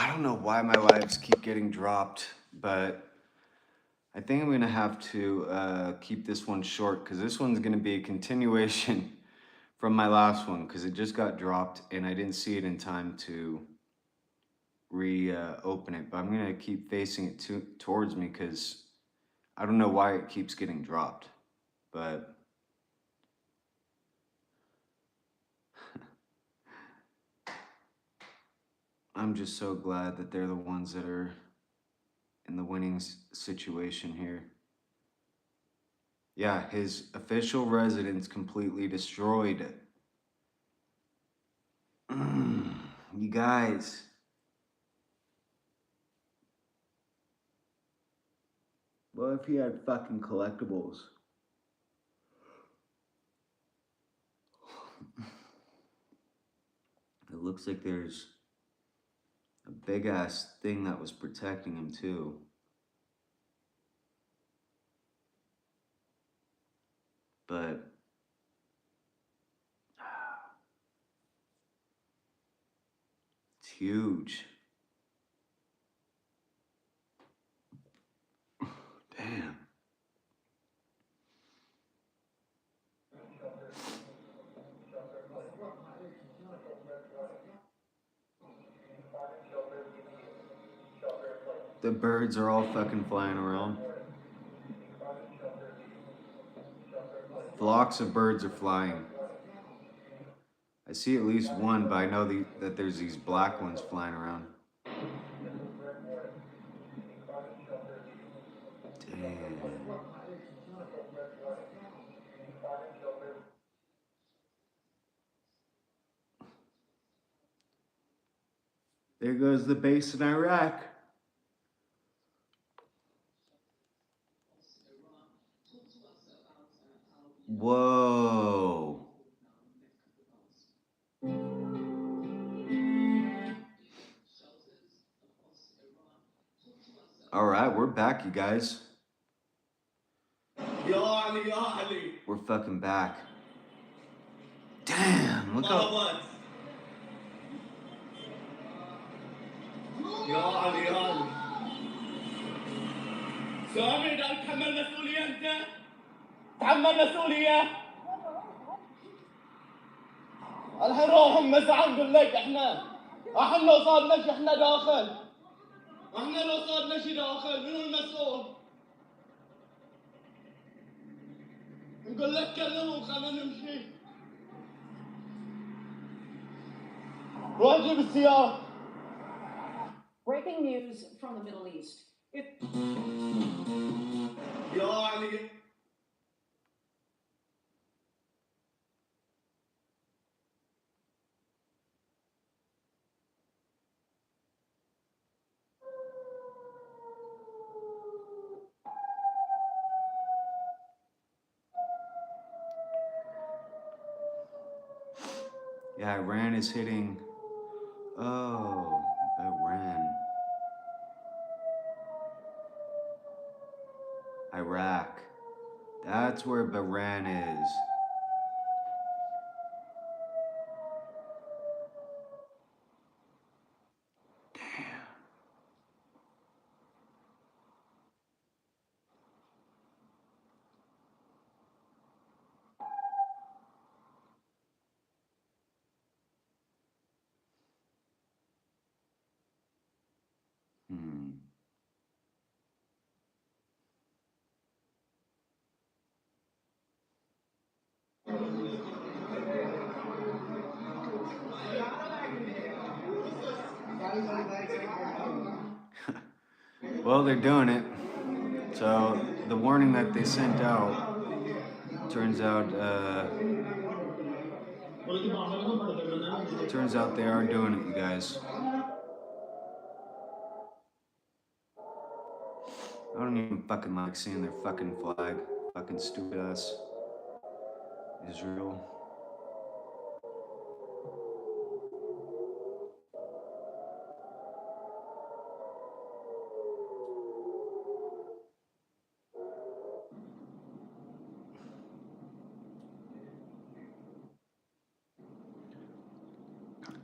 I don't know why my lives keep getting dropped, but I think I'm gonna have to keep this one short because this one's gonna be a continuation from my last one because it just got dropped and I didn't see it in time to reopen it. But I'm gonna keep facing it towards me because I don't know why it keeps getting dropped. But I'm just so glad that they're the ones that are in the winning situation here. Yeah, his official residence completely destroyed. You guys, what if he had fucking collectibles? It looks like there's a big ass thing that was protecting him too. But it's huge. Damn. The birds are all fucking flying around. Flocks of birds are flying. I see at least one, but I know that there's these black ones flying around. Damn. There goes the base in Iraq. Whoa. All right, we're back, you guys. We're fucking back. Damn, look how... يا علي يا علي سامي ده تحمل مسؤولية انت تحمل مسؤولية الحين روحهم مسعى نقول لك احنا لو صار شي احنا داخل احنا لو صار شي داخل منو المسؤول نقول لك كلمهم خلينا نمشي روح جيب السيارة. Breaking news from the Middle East. يا علي Yeah, Iran is hitting... Oh, Iran. Iraq. That's where Bahrain is. Damn. Well, they're doing it. So the warning that they sent out turns out they are doing it, you guys. I don't even fucking like seeing their fucking flag. Fucking stupid ass Israel.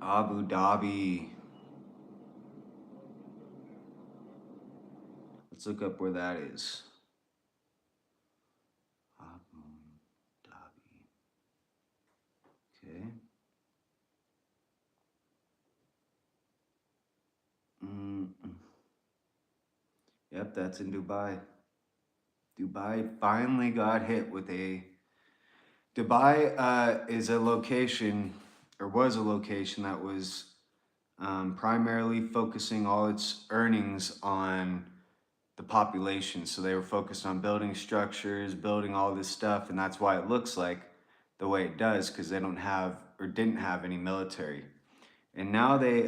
Abu Dhabi. Let's look up where that is. Abu Dhabi. Okay. Yep, that's in Dubai. Dubai finally got hit with a. Dubai is a location, or was a location that was primarily focusing all its earnings on the population. So they were focused on building structures, building all this stuff, and that's why it looks like the way it does, because they don't have or didn't have any military. And now they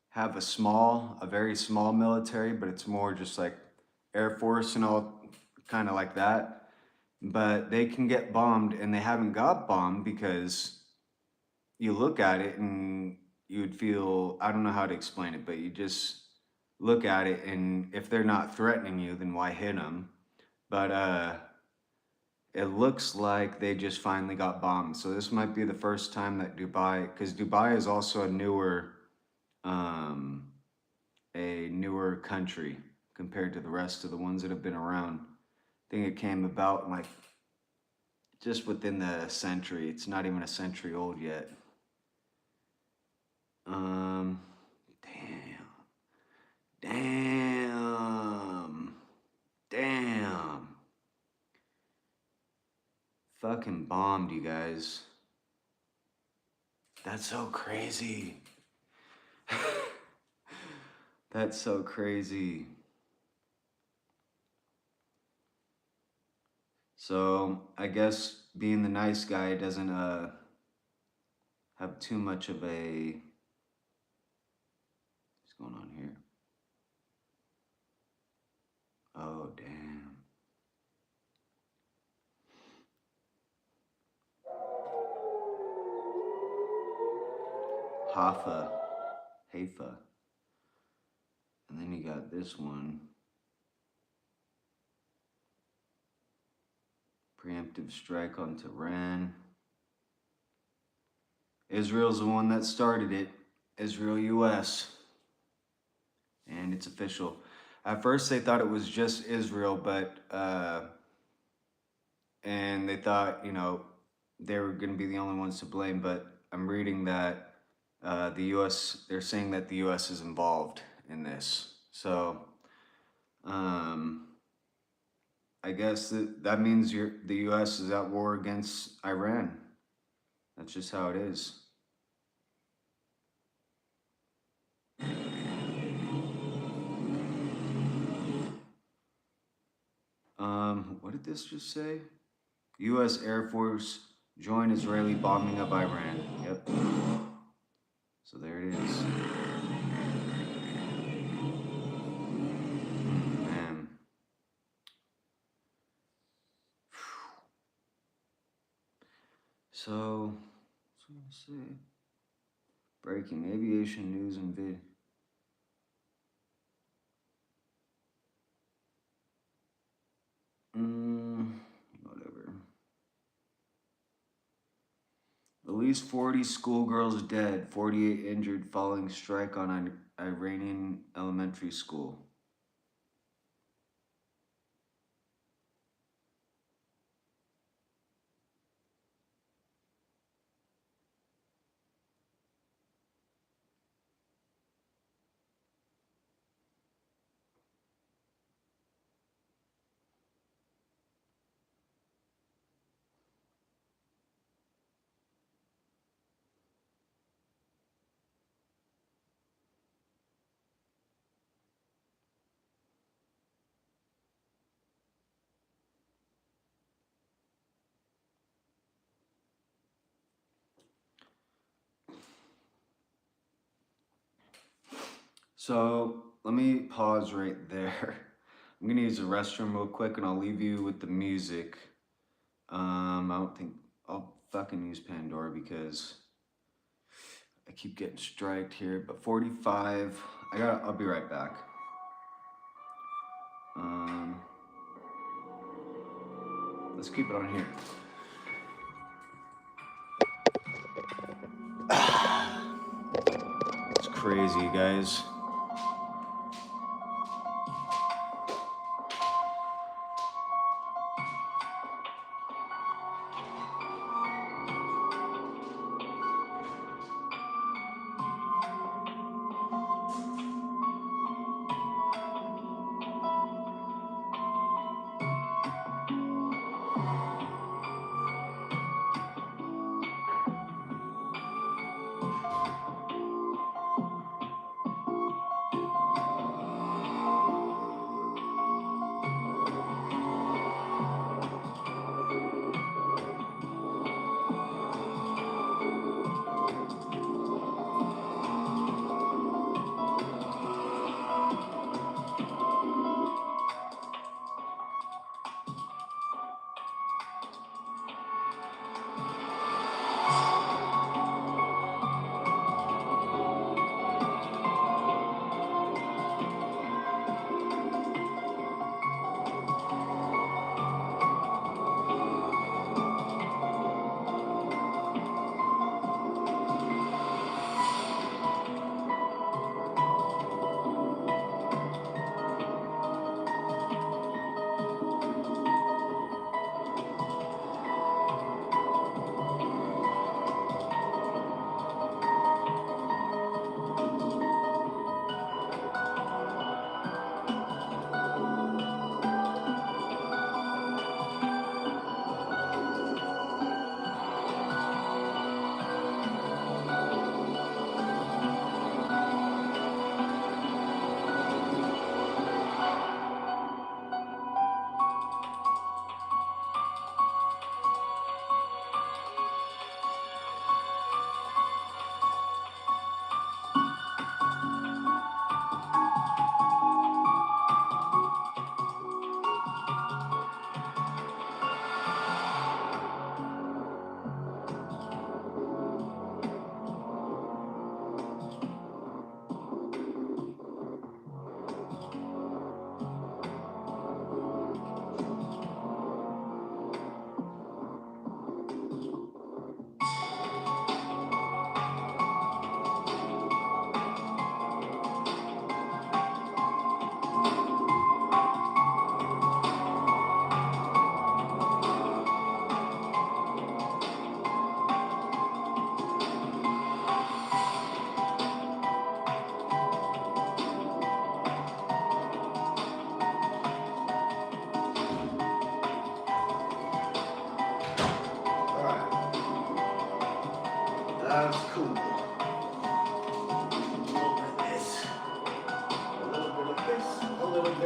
have a very small military, but it's more just like Air Force and all kind of like that. But they can get bombed, and they haven't got bombed because you look at it and you would feel, I don't know how to explain it, but you just look at it, and if they're not threatening you, then why hit them? But it looks like they just finally got bombed. So this might be the first time that Dubai, because Dubai is also a newer country compared to the rest of the ones that have been around. I think it came about like just within the century. It's not even a century old yet. Damn. Fucking bombed, you guys. That's so crazy. That's so crazy. So I guess being the nice guy doesn't have too much of a. What's going on here? Oh damn. Haifa. And then you got this one. Preemptive strike on Tehran. Israel's the one that started it. Israel, US. And it's official. At first they thought it was just Israel, but and they thought, they were going to be the only ones to blame, but I'm reading that the US, they're saying that the US is involved in this. So I guess that means the US is at war against Iran. That's just how it is. What did this just say? U.S. Air Force join Israeli bombing of Iran. Yep. So there it is. Man. So, what's I gonna say? Breaking aviation news and vid. Whatever. At least 40 schoolgirls dead, 48 injured following strike on an Iranian elementary school. So let me pause right there. I'm gonna use the restroom real quick and I'll leave you with the music. I don't think I'll fucking use Pandora because I keep getting striked here. But 45, I'll be right back. Let's keep it on here. It's crazy, guys.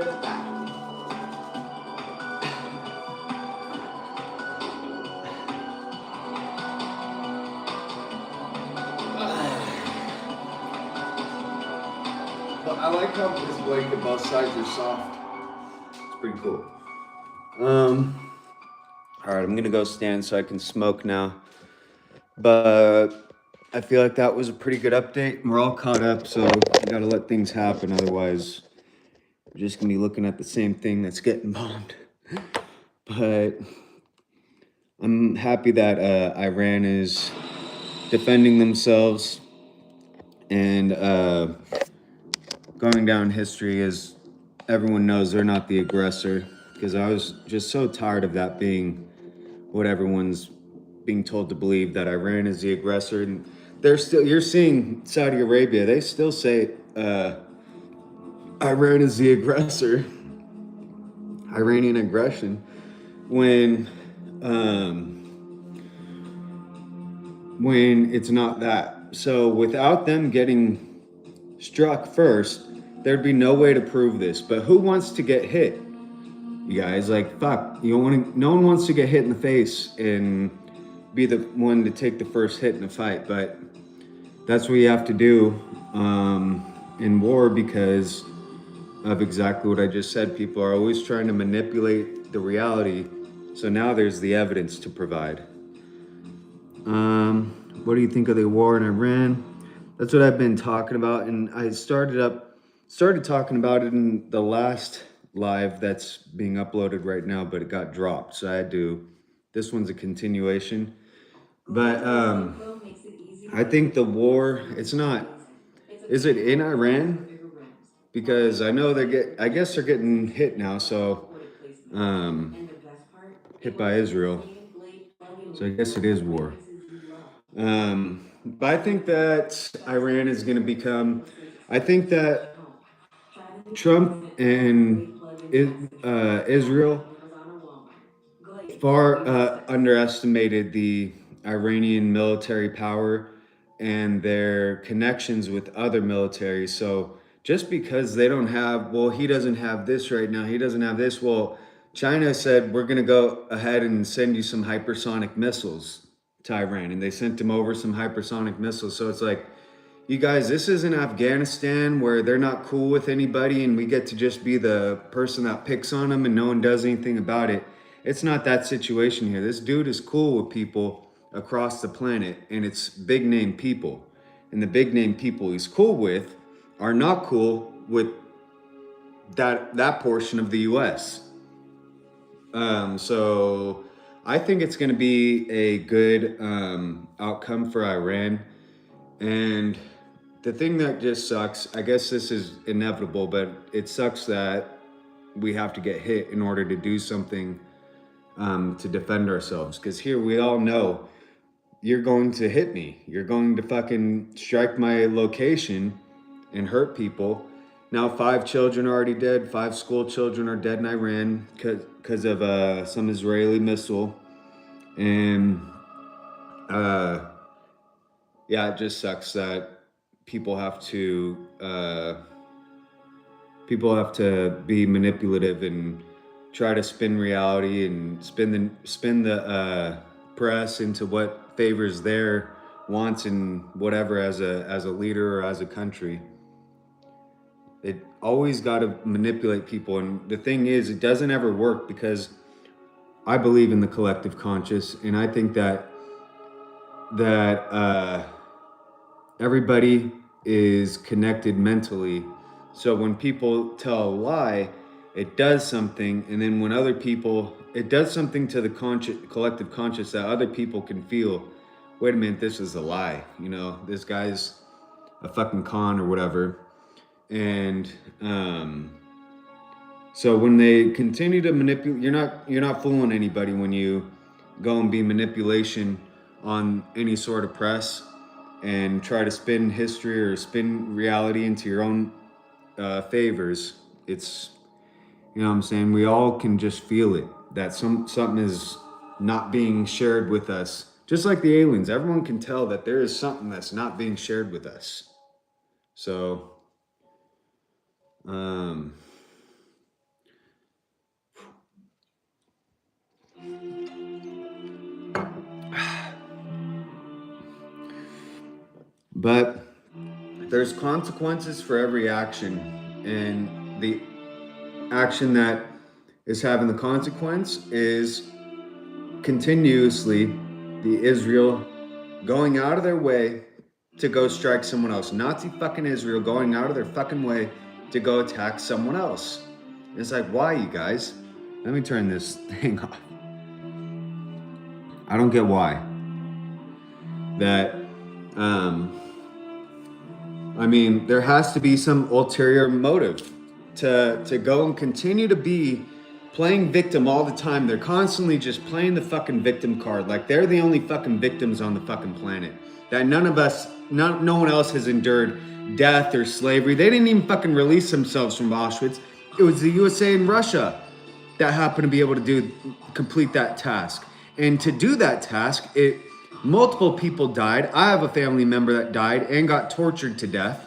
But I like how this blanket, both sides are soft. It's pretty cool. All right, I'm gonna go stand so I can smoke now. But I feel like that was a pretty good update. We're all caught up, so we gotta let things happen. Otherwise, we're just gonna be looking at the same thing that's getting bombed. But I'm happy that Iran is defending themselves and going down history as everyone knows they're not the aggressor. Because I was just so tired of that being what everyone's being told to believe, that Iran is the aggressor. And they're still, you're seeing Saudi Arabia, they still say Iran is the aggressor, Iranian aggression, when it's not that. So without them getting struck first, there'd be no way to prove this. But who wants to get hit? You guys, like, fuck, you don't want to, no one wants to get hit in the face and be the one to take the first hit in a fight. But that's what you have to do in war, because of exactly what I just said. People are always trying to manipulate the reality. So now there's the evidence to provide. What do you think of the war in Iran? That's what I've been talking about, and I started talking about it in the last live that's being uploaded right now, but it got dropped, so I had to. This one's a continuation, but I think the war. It's not. Is it in Iran? Because I know I guess they're getting hit now. So, hit by Israel. So I guess it is war. But I think that Iran is going to become. I think that Trump and Israel far underestimated the Iranian military power and their connections with other militaries. So just because they don't have, well, he doesn't have this right now, he doesn't have this. Well, China said, we're going to go ahead and send you some hypersonic missiles to Iran. And they sent him over some hypersonic missiles. So it's like, you guys, this isn't Afghanistan where they're not cool with anybody and we get to just be the person that picks on them and no one does anything about it. It's not that situation here. This dude is cool with people across the planet, and it's big name people. And the big name people he's cool with are not cool with that portion of the US. So I think it's going to be a good outcome for Iran. And the thing that just sucks, I guess this is inevitable, but it sucks that we have to get hit in order to do something to defend ourselves. Because here we all know you're going to hit me. You're going to fucking strike my location and hurt people. Now 5 children are already dead. 5 school children are dead in Iran because of some Israeli missile. And yeah, it just sucks that people have to be manipulative and try to spin reality and spin the press into what favors their wants and whatever as a leader or as a country. It always got to manipulate people, and the thing is, it doesn't ever work, because I believe in the collective conscious, and I think that everybody is connected mentally. So when people tell a lie, it does something, and then when other people, it does something to the collective conscious that other people can feel, wait a minute, this is a lie, you know, this guy's a fucking con or whatever. And so when they continue to manipulate, you're not fooling anybody when you go and be manipulation on any sort of press and try to spin history or spin reality into your own favors. It's, you know what I'm saying? We all can just feel it, that something is not being shared with us. Just like the aliens, everyone can tell that there is something that's not being shared with us. So, But there's consequences for every action, and the action that is having the consequence is continuously the Israel going out of their way to go strike someone else. Nazi fucking Israel going out of their fucking way to go attack someone else. It's like, why, you guys? Let me turn this thing off. I don't get why. That, I mean, there has to be some ulterior motive to go and continue to be playing victim all the time. They're constantly just playing the fucking victim card. Like they're the only fucking victims on the fucking planet. That no one else has endured death or slavery. They didn't even fucking release themselves from Auschwitz. It was the USA and Russia that happened to be able to complete that task. And to do that task, multiple people died. I have a family member that died and got tortured to death.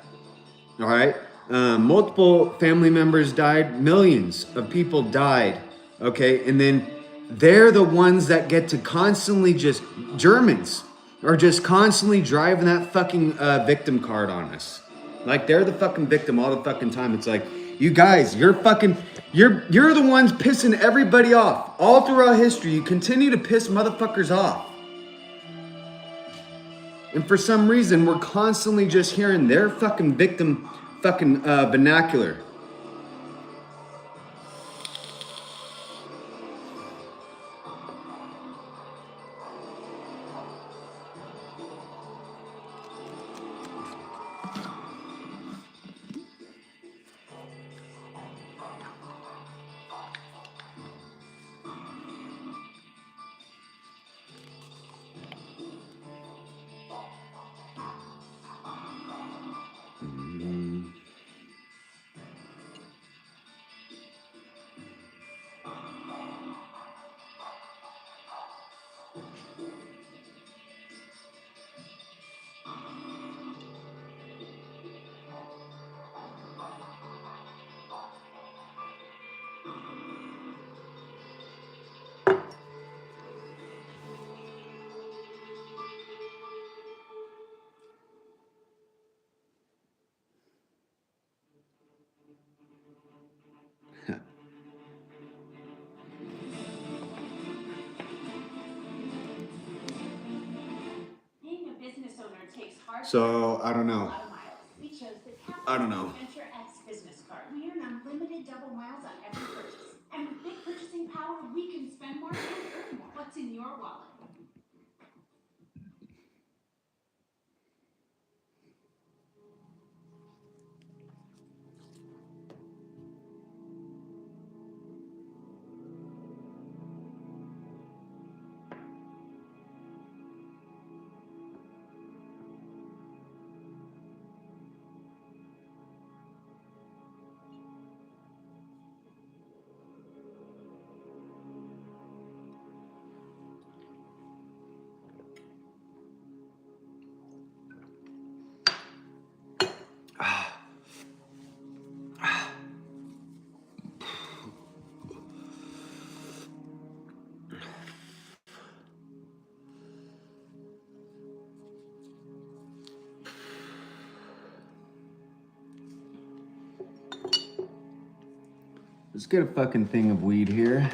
All right. Multiple family members died. Millions of people died. Okay. And then they're the ones that get to constantly Germans are just constantly driving that fucking victim card on us. Like they're the fucking victim all the fucking time. It's like, you guys, you're the ones pissing everybody off. All throughout history, you continue to piss motherfuckers off. And for some reason, we're constantly just hearing their fucking victim fucking vernacular. So I don't know. We chose the I don't know. Adventure X business card. We earn unlimited double miles on every purchase. And with big purchasing power, we can spend more and earn more. What's in your wallet? Let's get a fucking thing of weed here.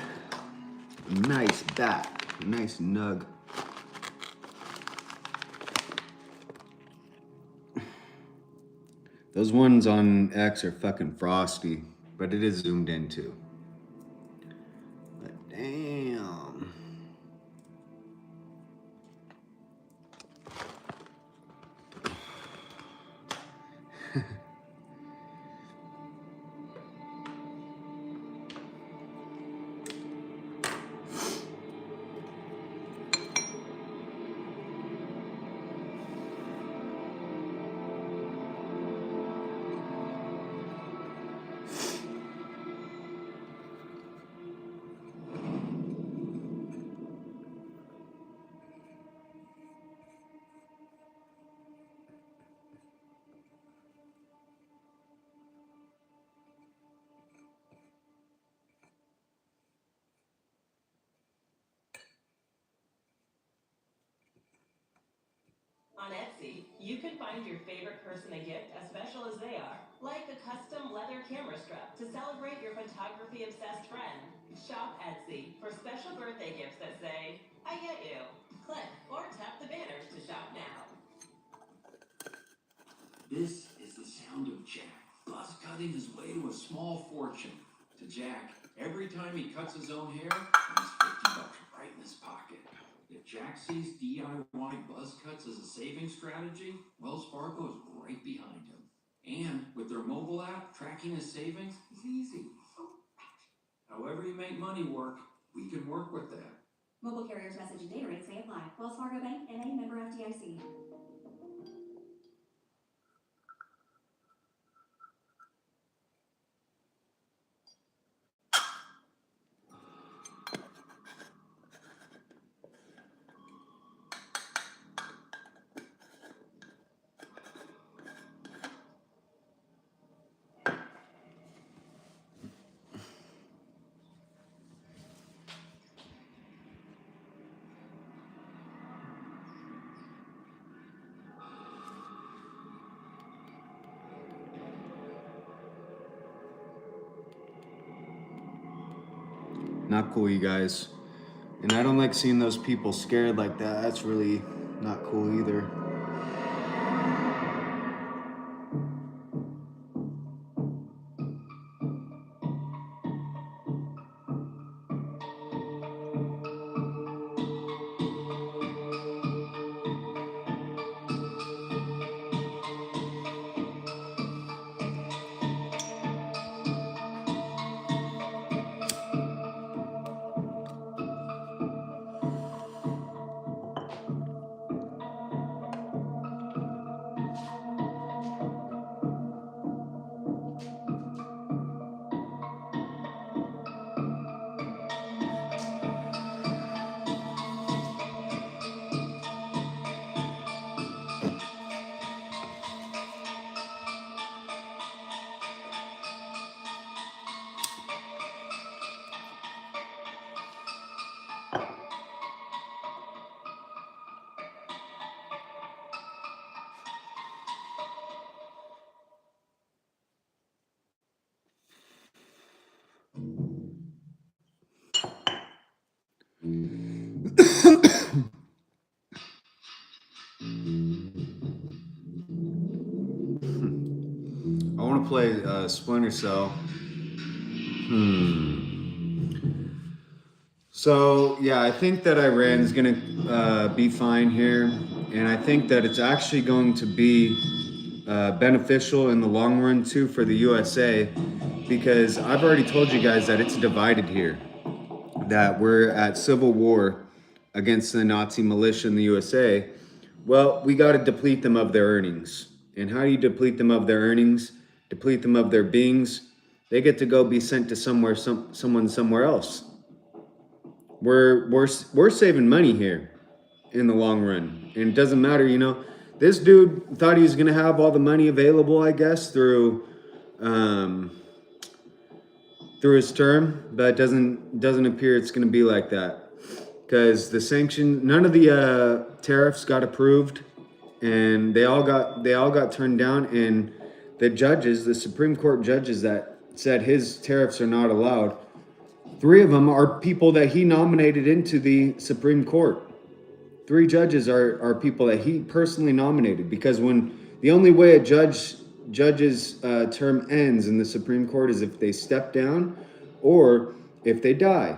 A nice bat, a nice nug. Those ones on X are fucking frosty, but it is zoomed in too. But damn. You can find your favorite person a gift as special as they are, like a custom leather camera strap to celebrate your photography-obsessed friend. Shop Etsy for special birthday gifts that say, I get you. Click or tap the banners to shop now. This is the sound of Jack, buzz cutting his way to a small fortune. To Jack, every time he cuts his own hair, he's $50 right in his pocket. If Jack sees DIY buzz cuts as a saving strategy, Wells Fargo is right behind him. And with their mobile app, tracking his savings is easy. However you make money work, we can work with that. Mobile carriers message and data rates may apply. Wells Fargo Bank, N.A., member FDIC. Not cool, you guys. And I don't like seeing those people scared like that. That's really not cool either. I want to play Splinter Cell. So, yeah, I think that Iran's going to be fine here. And I think that it's actually going to be beneficial in the long run, too, for the USA. Because I've already told you guys that it's divided here. That we're at civil war against the Nazi militia in the USA. Well, we got to deplete them of their earnings. And how do you deplete them of their earnings? Deplete them of their beings? They get to go be sent to someone somewhere else. We're saving money here in the long run. And it doesn't matter, you know. This dude thought he was going to have all the money available, I guess, through his term, but it doesn't appear it's going to be like that. Because the sanction, none of the tariffs got approved, and they all got turned down. And the judges, the Supreme Court judges that said his tariffs are not allowed, 3 of them are people that he nominated into the Supreme Court. 3 judges are people that he personally nominated, because when the only way a judge's term ends in the Supreme Court is if they step down or if they die.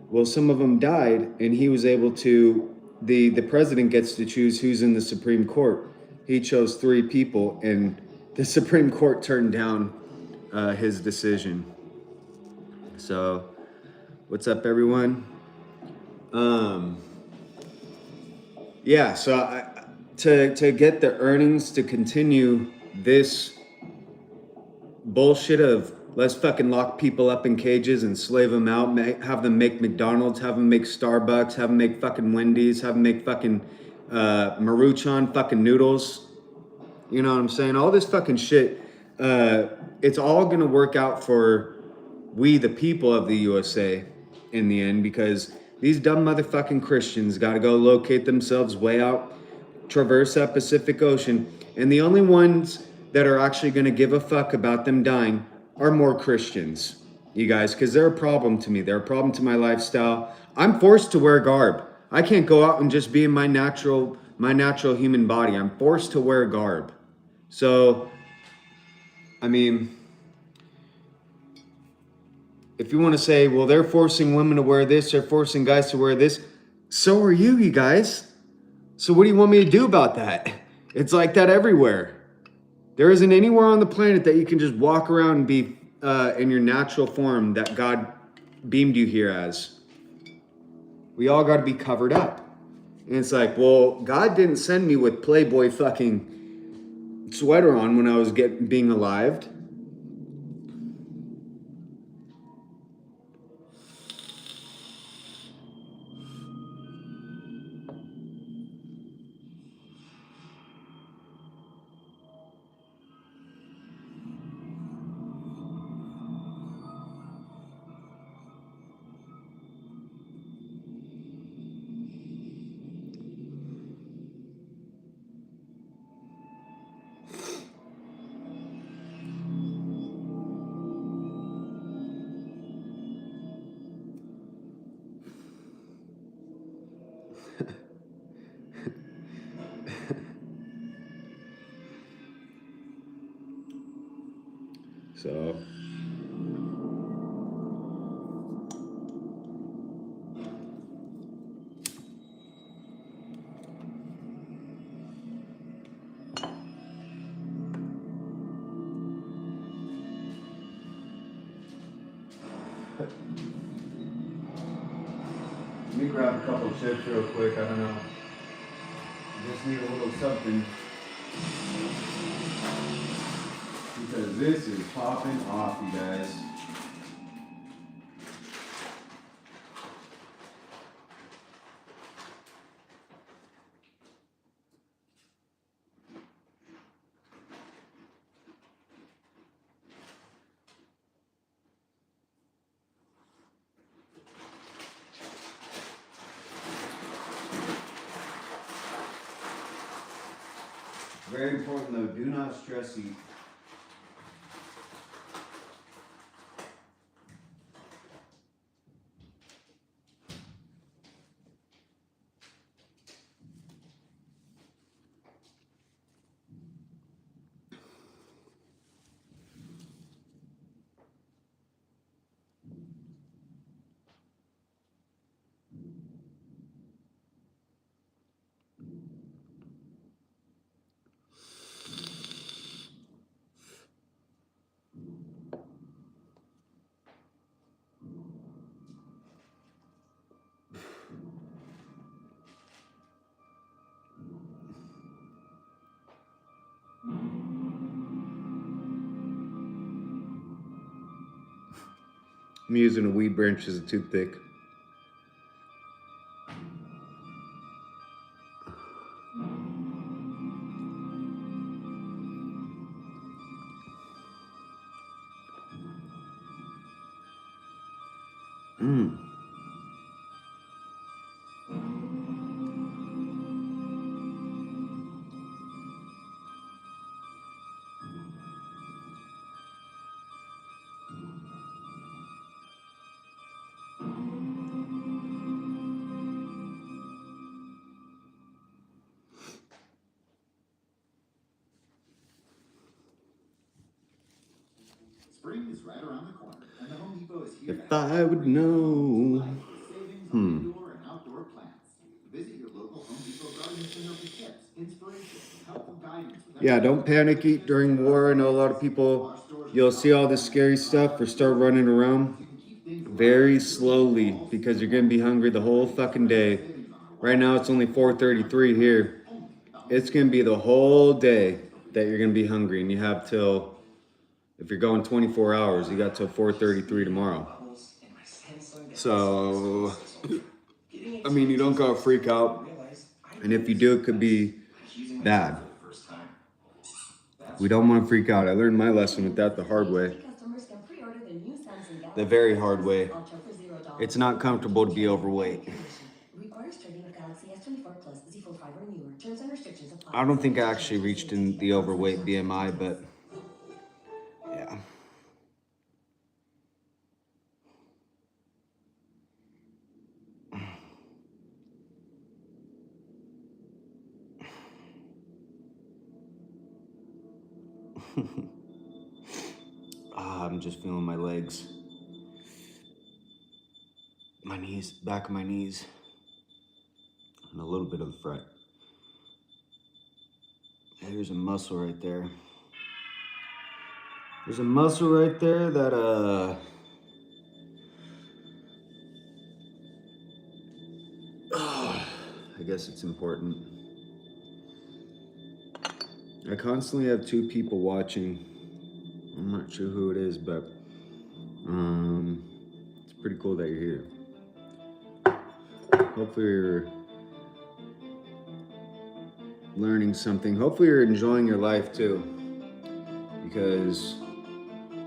Well, some of them died, and he was able to, the president gets to choose who's in the Supreme Court. He chose 3 people, and the Supreme Court turned down his decision. So, what's up, everyone? Yeah, so to get the earnings to continue this bullshit of let's fucking lock people up in cages and slave them out, have them make McDonald's, have them make Starbucks, have them make fucking Wendy's, have them make fucking Maruchan fucking noodles. You know what I'm saying? All this fucking shit, it's all gonna work out for we, the people of the USA, in the end, because these dumb motherfucking Christians gotta go locate themselves way out, traverse that Pacific Ocean. And the only ones that are actually going to give a fuck about them dying are more Christians, you guys, because they're a problem to me. They're a problem to my lifestyle. I'm forced to wear garb. I can't go out and just be in my natural human body. I'm forced to wear garb. So, I mean, if you want to say, well, they're forcing women to wear this, they're forcing guys to wear this, so are you guys. So what do you want me to do about that? It's like that everywhere. There isn't anywhere on the planet that you can just walk around and be in your natural form that God beamed you here as. We all got to be covered up. And it's like, well, God didn't send me with Playboy fucking sweater on when I was being alive. So let me grab a couple chips real quick. I don't know. Just need a little something. Because this is popping off, you guys. Very important though, do not stress eat. I'm using a weed branch as a toothpick. Spring is right around the corner, and the Home Depot is here. If I would know. Savings on indoor and outdoor plants. Visit your local Home Depot garden center for tips, inspiration, and helpful guidance. Yeah, don't panic eat during war. I know a lot of people, you'll see all this scary stuff or start running around very slowly because you're going to be hungry the whole fucking day. Right now it's only 4:33 here. It's going to be the whole day that you're going to be hungry, and you have till, if you're going 24 hours, you got till 4:33 tomorrow. So, I mean, you don't gotta freak out. And if you do, it could be bad. We don't want to freak out. I learned my lesson with that the hard way. The very hard way. It's not comfortable to be overweight. Requires trading of Galaxy S24 Plus, Z Fold 5 or newer. Terms and restrictions I don't think I actually reached in the overweight BMI, but yeah. I'm just feeling my legs, my knees, back of my knees, and a little bit of the front. There's a muscle right there. There's a muscle right there that I guess it's important. I constantly have two people watching. I'm not sure who it is, but it's pretty cool that you're here. Hopefully you're learning something. Hopefully you're enjoying your life too, because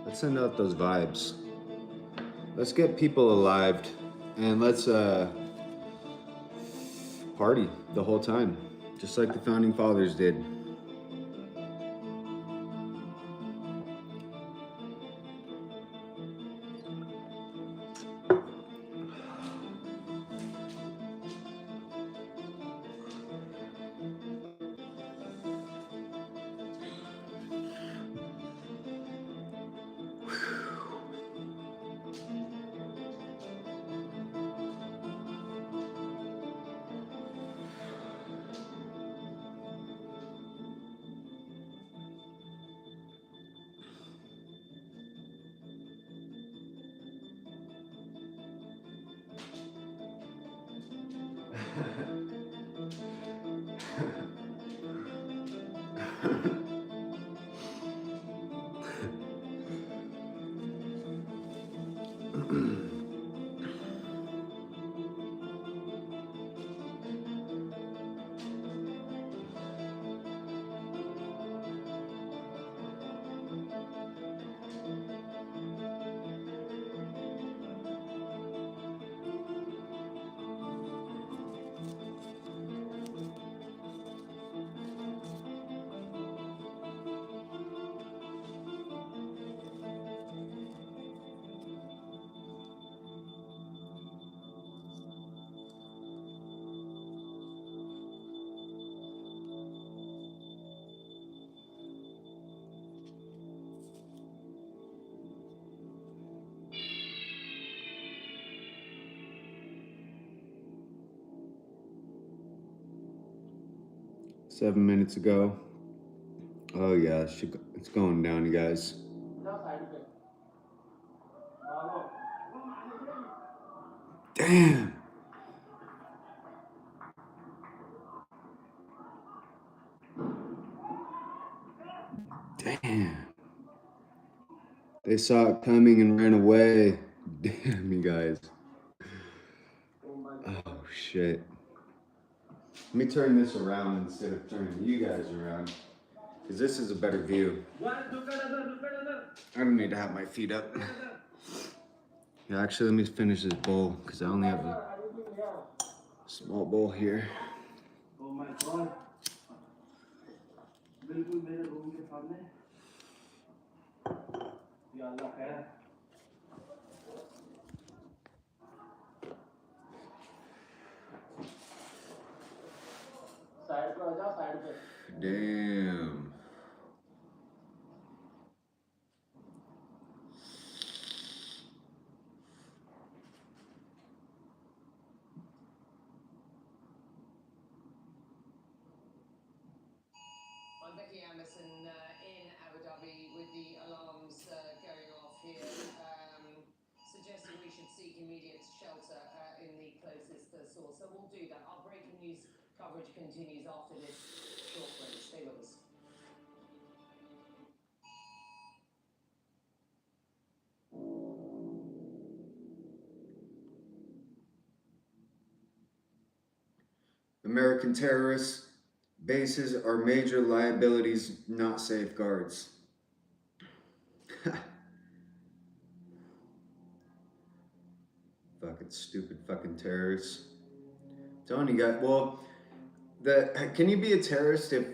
let's send out those vibes. Let's get people alive, and let's party the whole time, just like the founding fathers did. Seven minutes ago. Oh yeah, it's going down, you guys. Damn. Damn. They saw it coming and ran away. Damn, you guys. Oh shit. Let me turn this around instead of turning you guys around, because this is a better view. I don't need to have my feet up. Yeah, actually, let me finish this bowl, because I only have a small bowl here. Oh my God. बिल्कुल मेरे room के सामने या अल्लाह खैर side पे आ जा side पे Damn. I'm Becky Anderson in Abu Dhabi with the alarms going off here, suggesting we should seek immediate shelter in the closest source. So we'll do that. Our breaking news coverage continues after this short break. Stay with us. American terrorists. Bases are major liabilities, not safeguards. Fucking stupid fucking terrorists. I'm telling you guys, well, can you be a terrorist if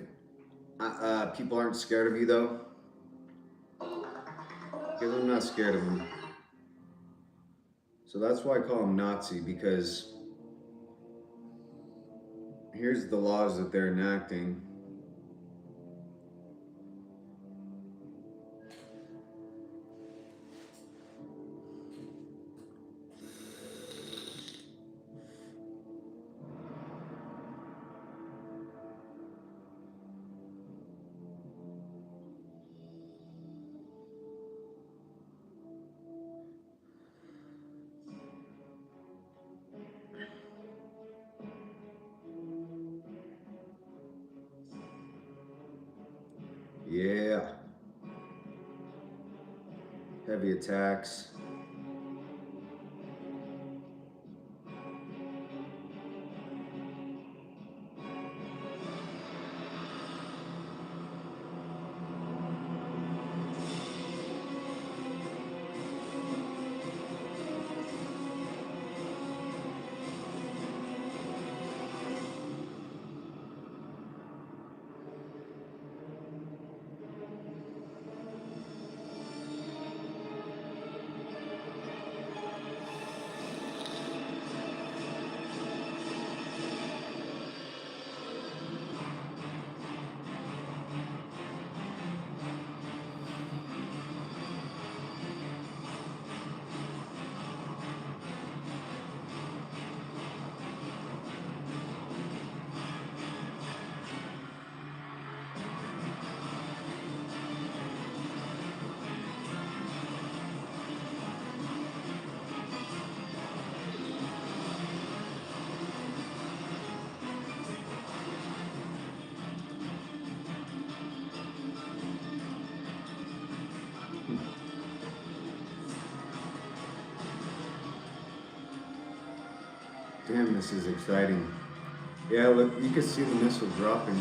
people aren't scared of you though. Because I'm not scared of them. So that's why I call him Nazi, because here's the laws that they're enacting. Yeah. Heavy attacks. Damn, this is exciting. Yeah, look, you can see the missile dropping.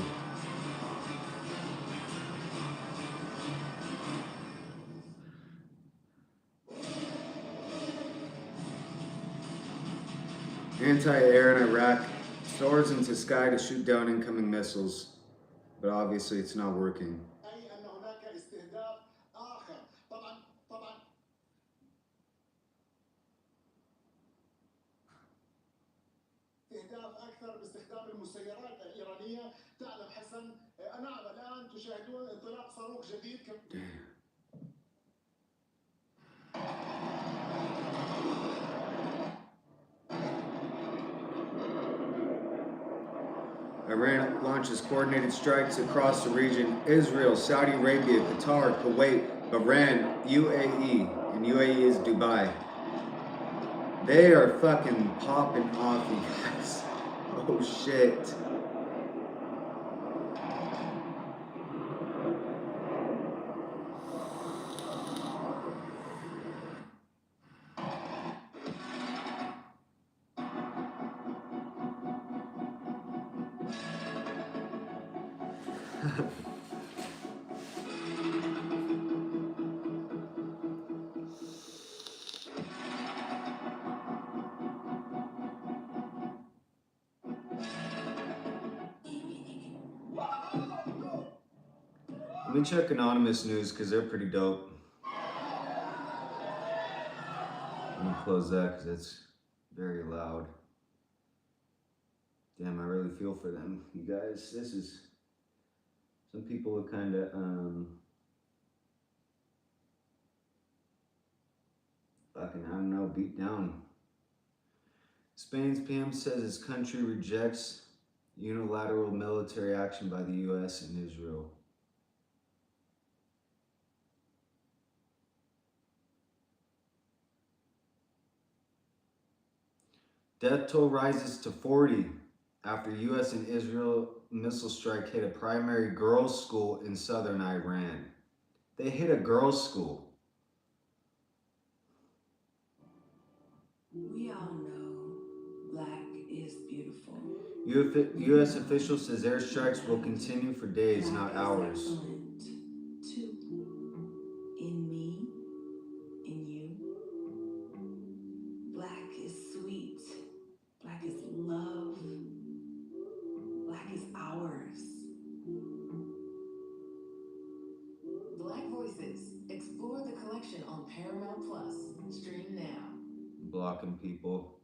Anti-air in Iraq soars into sky to shoot down incoming missiles, but obviously it's not working. أي أن هناك استهداف آخر. طبعا استهداف أكثر باستخدام المسيرات الإيرانية. تعلم حسن، نعم الآن تشاهدون انطلاق صاروخ جديد. Iran launches coordinated strikes across the region. Israel, Saudi Arabia, Qatar, Kuwait, Bahrain, UAE, and UAE is Dubai. They are fucking popping off, you guys. Oh shit. Let me check Anonymous News because they're pretty dope. Let me close that because it's very loud. Damn, I really feel for them. You guys, this is... Some people are kind of, fucking, I don't know, beat down. Spain's PM says his country rejects unilateral military action by the US and Israel. Death toll rises to 40 after US and Israel missile strike hit a primary girls' school in southern Iran. They hit a girls' school. We all know black is beautiful. US official says airstrikes will continue for days, not hours. Excellent, too. In me, in you. Black is sweet. Black is love. Black is ours. Paramount Plus. Stream now. Blocking people.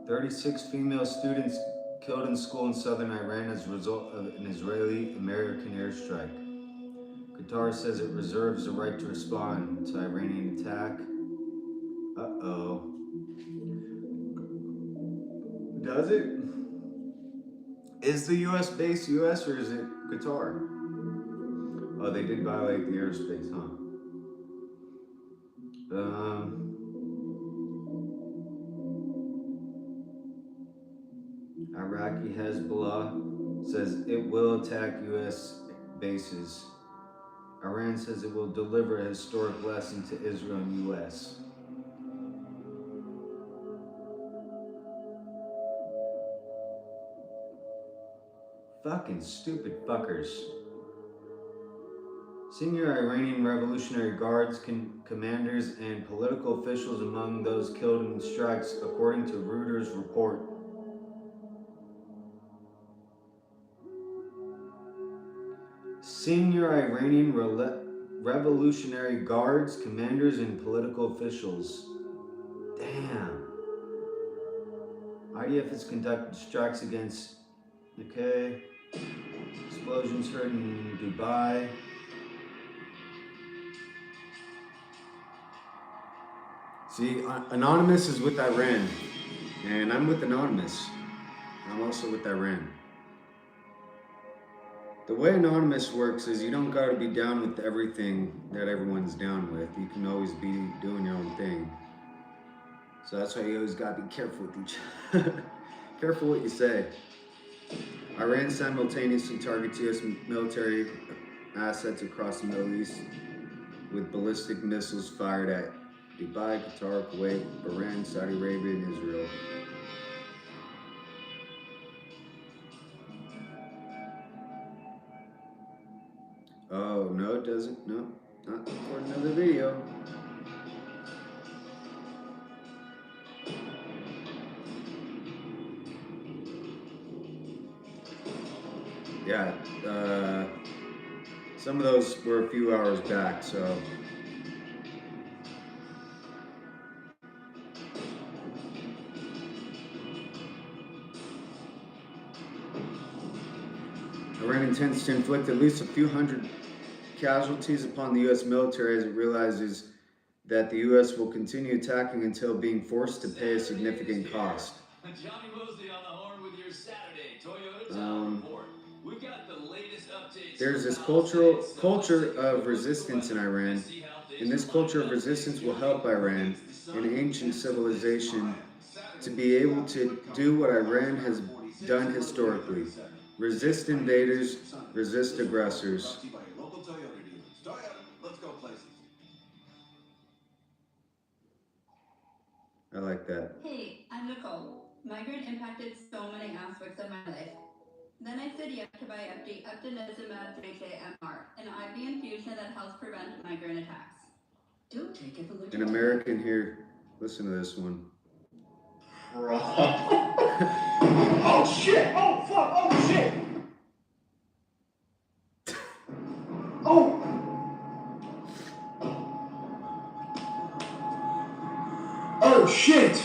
"36 female students killed in school in southern Iran as a result of an Israeli-American airstrike. Qatar says it reserves the right to respond to Iranian attack." Uh-oh. Does it? Is the U.S. base U.S. or is it Qatar? Oh, they did violate the airspace, huh? Iraqi Hezbollah says it will attack U.S. bases. Iran says it will deliver a historic lesson to Israel and U.S. Fucking stupid fuckers. Senior Iranian Revolutionary Guards commanders and political officials among those killed in the strikes, according to Reuters report. Senior Iranian Revolutionary Guards commanders and political officials. Damn. IDF has conducted strikes against, okay, explosions heard in Dubai. See, Anonymous is with Iran, and I'm with Anonymous. I'm also with Iran. The way Anonymous works is you don't gotta be down with everything that everyone's down with. You can always be doing your own thing. So that's why you always gotta be careful with each other. Careful what you say. Iran simultaneously targets U.S. military assets across the Middle East with ballistic missiles fired at Dubai, Qatar, Kuwait, Bahrain, Saudi Arabia, and Israel. Oh, no, it doesn't. No, not for another video. Yeah, some of those were a few hours back, so. Iran intends to inflict at least a few hundred casualties upon the U.S. military as it realizes that the U.S. will continue attacking until being forced to pay a significant cost. Johnny Mosley on the horn with your Saturday Toyota Town Report. We've got the latest updates. There's this culture of resistance in Iran, and this culture of resistance will help Iran, an ancient civilization, to be able to do what Iran has done historically. Resist invaders, resist aggressors. Local Toyota dealers. Toyota, let's go places. I like that. Hey, I'm Nicole. Migraine impacted so many aspects of my life. Then I said yes to buy Optinizumab 3K-MR, an IV infusion that helps prevent migraine attacks. Don't take it allergic. An American here, listen to this one. Bro. Oh shit! Oh fuck! Oh shit! Oh! Oh shit!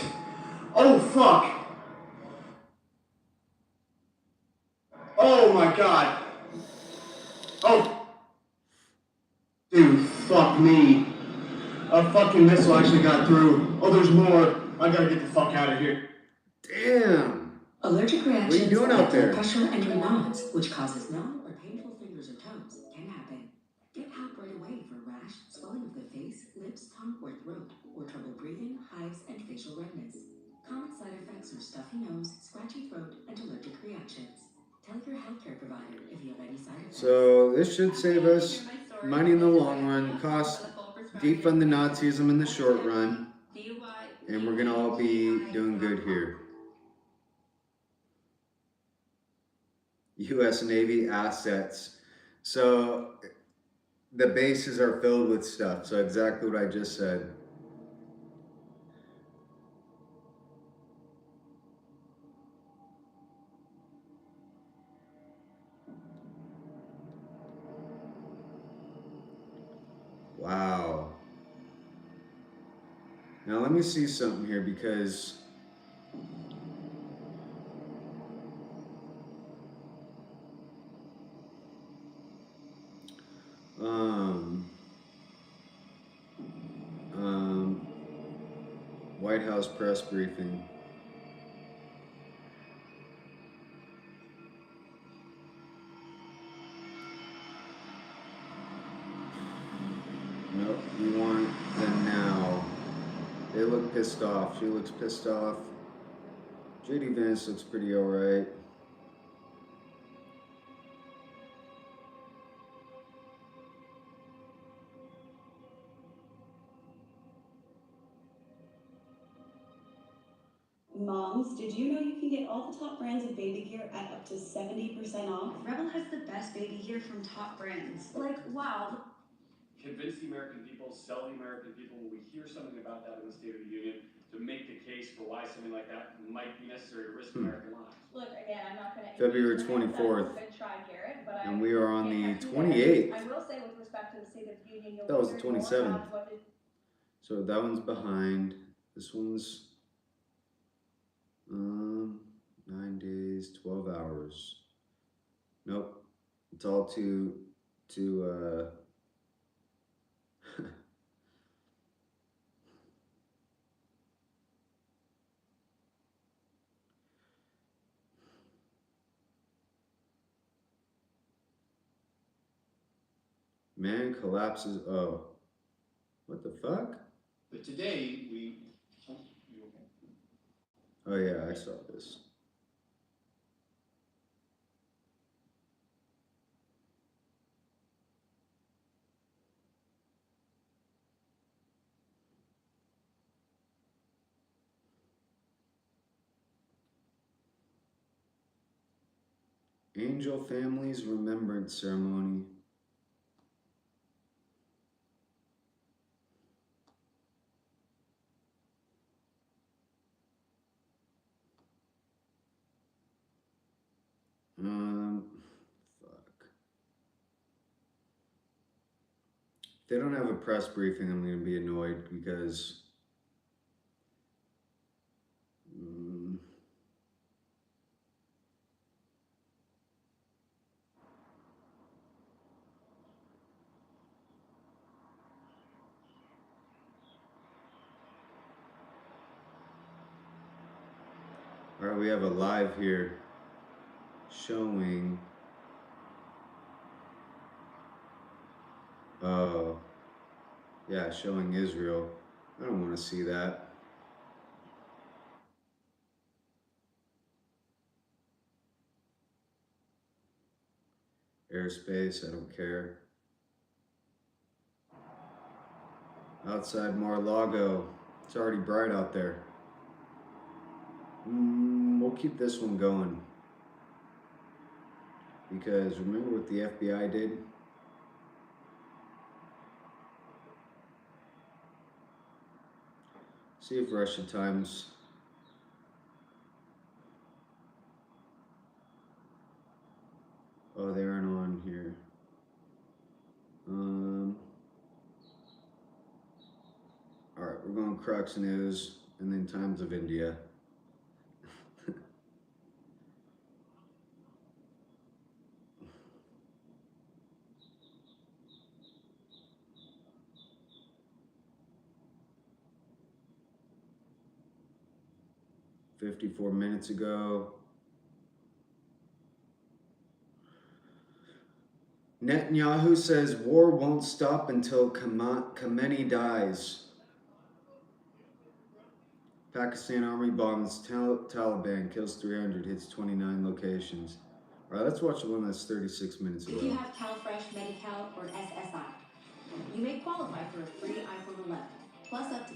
Oh fuck! Oh my god! Oh! Dude, fuck me. A fucking missile actually got through. Oh, there's more. I gotta get the fuck out of here. Damn! Allergic reactions What are you doing out there? pressure and your nods, which causes numb or painful fingers or toes, can happen. Get help right away for rash, swelling of the face, lips, tongue, or throat, or trouble breathing, hives, and facial redness. Common side effects are stuffy nose, scratchy throat, and allergic reactions. Tell your healthcare provider if you have any side effects. So this should save us money in the long run, defund the Nazism in the short run, and we're gonna all be doing good here. U.S. Navy assets. So the bases are filled with stuff. So exactly what I just said. Wow. Now let me see something here because um, White House press briefing. Nope, we want the now. They look pissed off. She looks pissed off. JD Vance looks pretty alright. Moms, did you know you can get all the top brands of baby gear at up to 70% off? Rebel has the best baby gear from top brands. Like, wow. Convince the American people, sell the American people when we hear something about that in the State of the Union to make the case for why something like that might be necessary to risk American lives. Look, again, I'm not going to. February 24th. Good try, Garrett, but And we are on the 28th. I will say, with respect to the State of the Union, you'll That was the hear more 27th. about what it- So that one's behind. This one's 9 days, 12 hours. Nope. It's all too man collapses. Oh, what the fuck? But today, we... You okay? Oh yeah, I saw this. Angel Families Remembrance Ceremony. Fuck. If they don't have a press briefing, I'm gonna be annoyed because all right, we have a live here showing. Oh, yeah, showing Israel. I don't want to see that. Airspace, I don't care. Outside Mar-a-Lago. It's already bright out there. We'll keep this one going. Because remember what the FBI did? See if Russia Times. Oh, they aren't on here. All right, we're going Crux News and then Times of India. "54 minutes ago. Netanyahu says war won't stop until Khamenei dies. Pakistan army bombs Taliban, kills 300, hits 29 locations. All right, let's watch the one that's 36 minutes ago. If you have CalFresh, Medi-Cal, or SSI, you may qualify for a free iPhone 11, plus up to...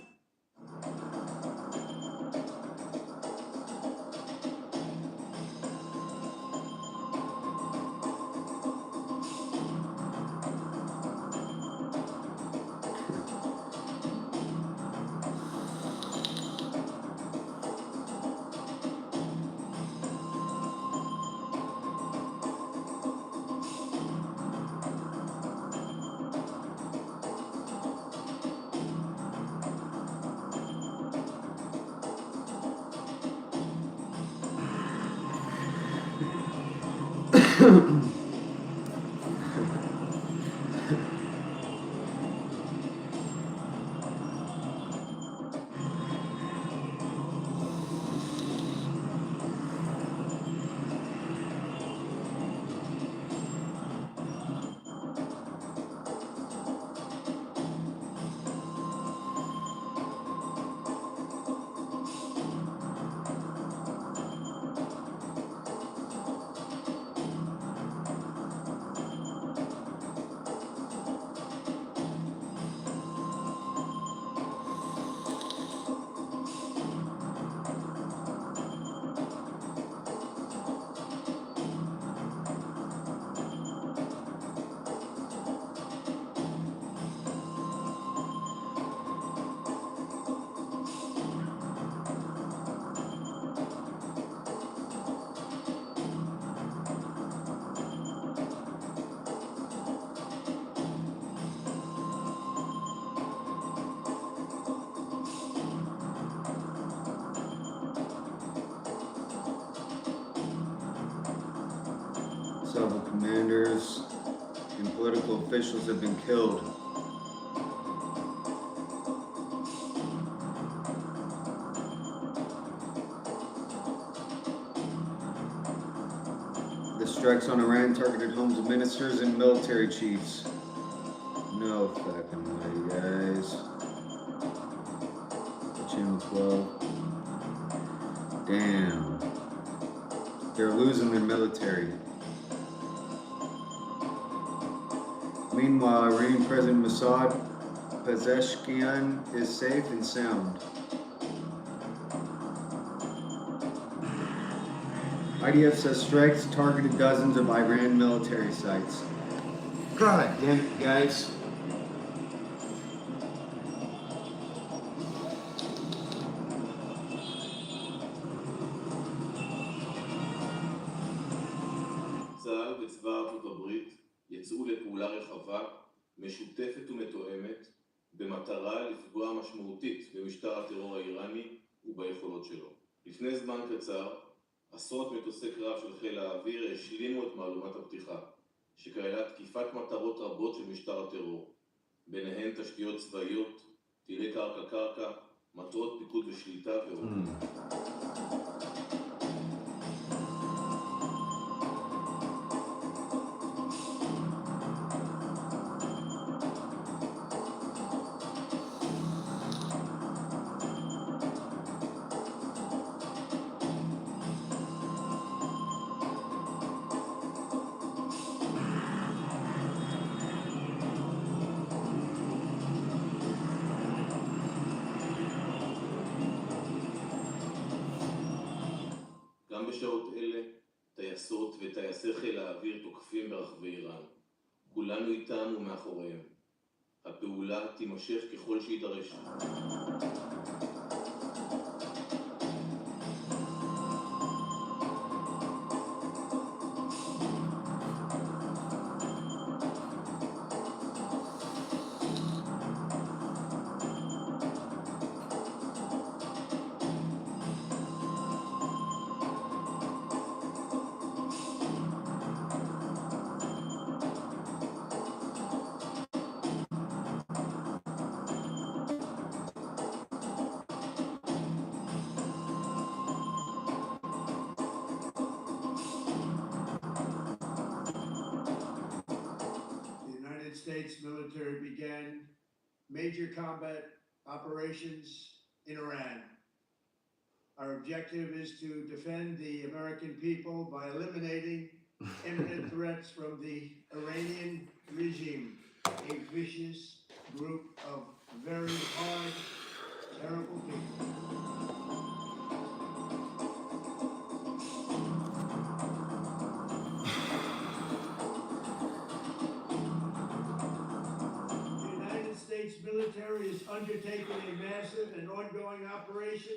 Several commanders and political officials have been killed. The strikes on Iran targeted homes of ministers and military chiefs. No fucking way, guys. Channel 12. Damn. They're losing their military. Meanwhile, Iranian President Mossad Pezeshkian is safe and sound. IDF says strikes targeted dozens of Iran military sites. God damn it, guys. צה"ל וצבא ארצות הברית יצאו לפעולה רחבה, משותפת ומתואמת, במטרה לפגוע משמעותית במשטר הטרור האיראני וביכולות שלו. לפני זמן קצר, עשרות מטוסי קרב של חיל האוויר השלימו את מהלומת הפתיחה, שכללה תקיפת מטרות רבות של משטר הטרור, ביניהן תשתיות צבאיות, טילי קרקע-קרקע, מטרות פיקוד ושליטה ועוד. גם בשעות אלה, טייסות וטייסי חיל האוויר תוקפים ברחבי איראן. כולנו איתם ומאחוריהם. הפעולה תימשך ככל שידרש. States military began major combat operations in Iran. Our objective is to defend the American people by eliminating imminent threats from the Iranian regime, a vicious group of very hard, terrible people. Military is undertaking a massive and ongoing operation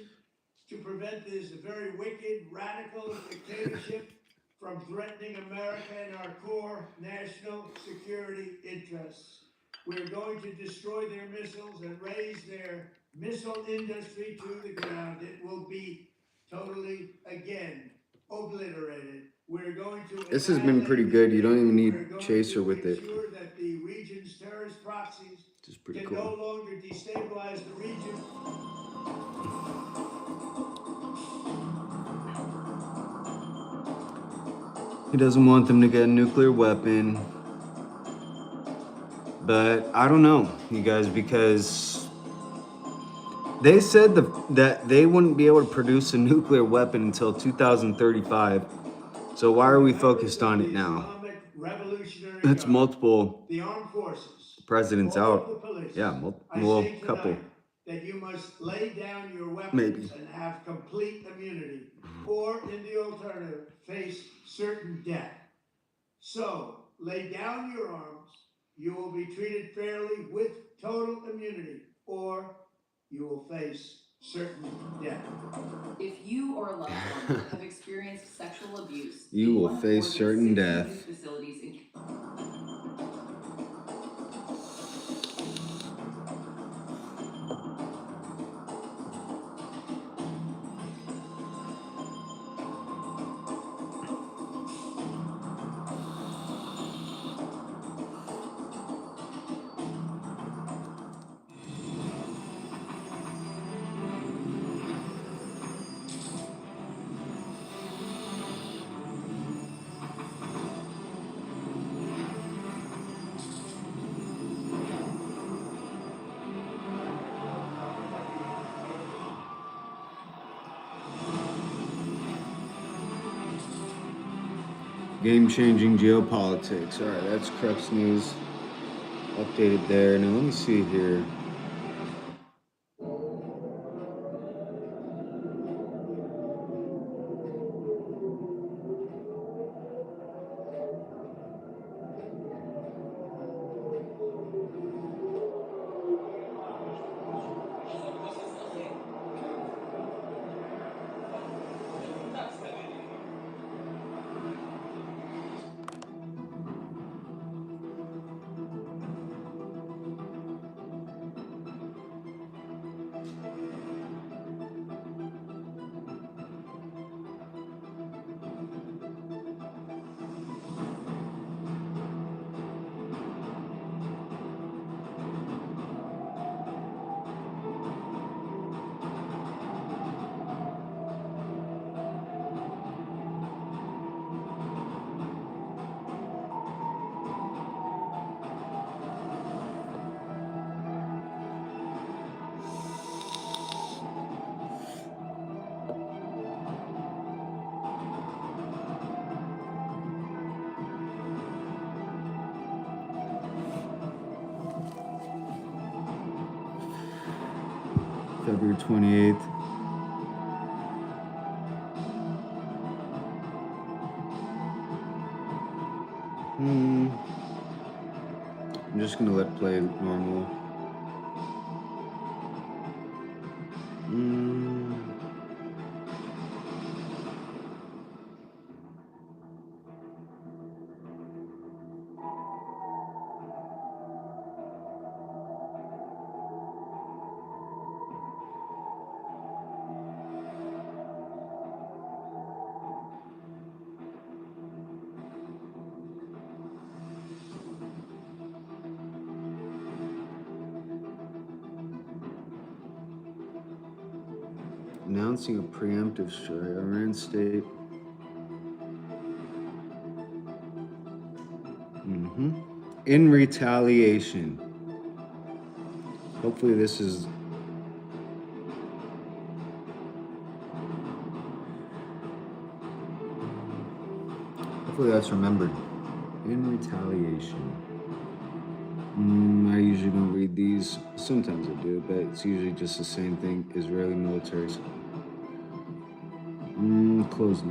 to prevent this very wicked, radical dictatorship from threatening America and our core national security interests. We're going to destroy their missiles and raise their missile industry to the ground. It will be totally, again, obliterated. We're going to This has been pretty good. You don't even need chaser with it. ensure that the region's terrorist proxies Which is pretty can no cool. longer destabilize the region. He doesn't want them to get a nuclear weapon. But I don't know, you guys, because they said that they wouldn't be able to produce a nuclear weapon until 2035. So why are we focused on it now? It's multiple The armed forces, presidents all out. of the police. Yeah, I well, say couple. tonight that you must lay down your weapons Maybe. and have complete immunity, or in the alternative, face certain death. So, lay down your arms. You will be treated fairly with total immunity, or you will face certain death. If you or a loved one have experienced sexual abuse, You in will one of face more than certain 60 death. youth facilities in Game-changing geopolitics. All right, that's Crux News updated there. Now let me see here. February 28th. I'm just gonna let play normal. Announcing a preemptive strike. Iran state. In retaliation. Hopefully this is... Hopefully that's remembered. In retaliation. I usually don't read these. Sometimes I do, but it's usually just the same thing. Israeli military. Closed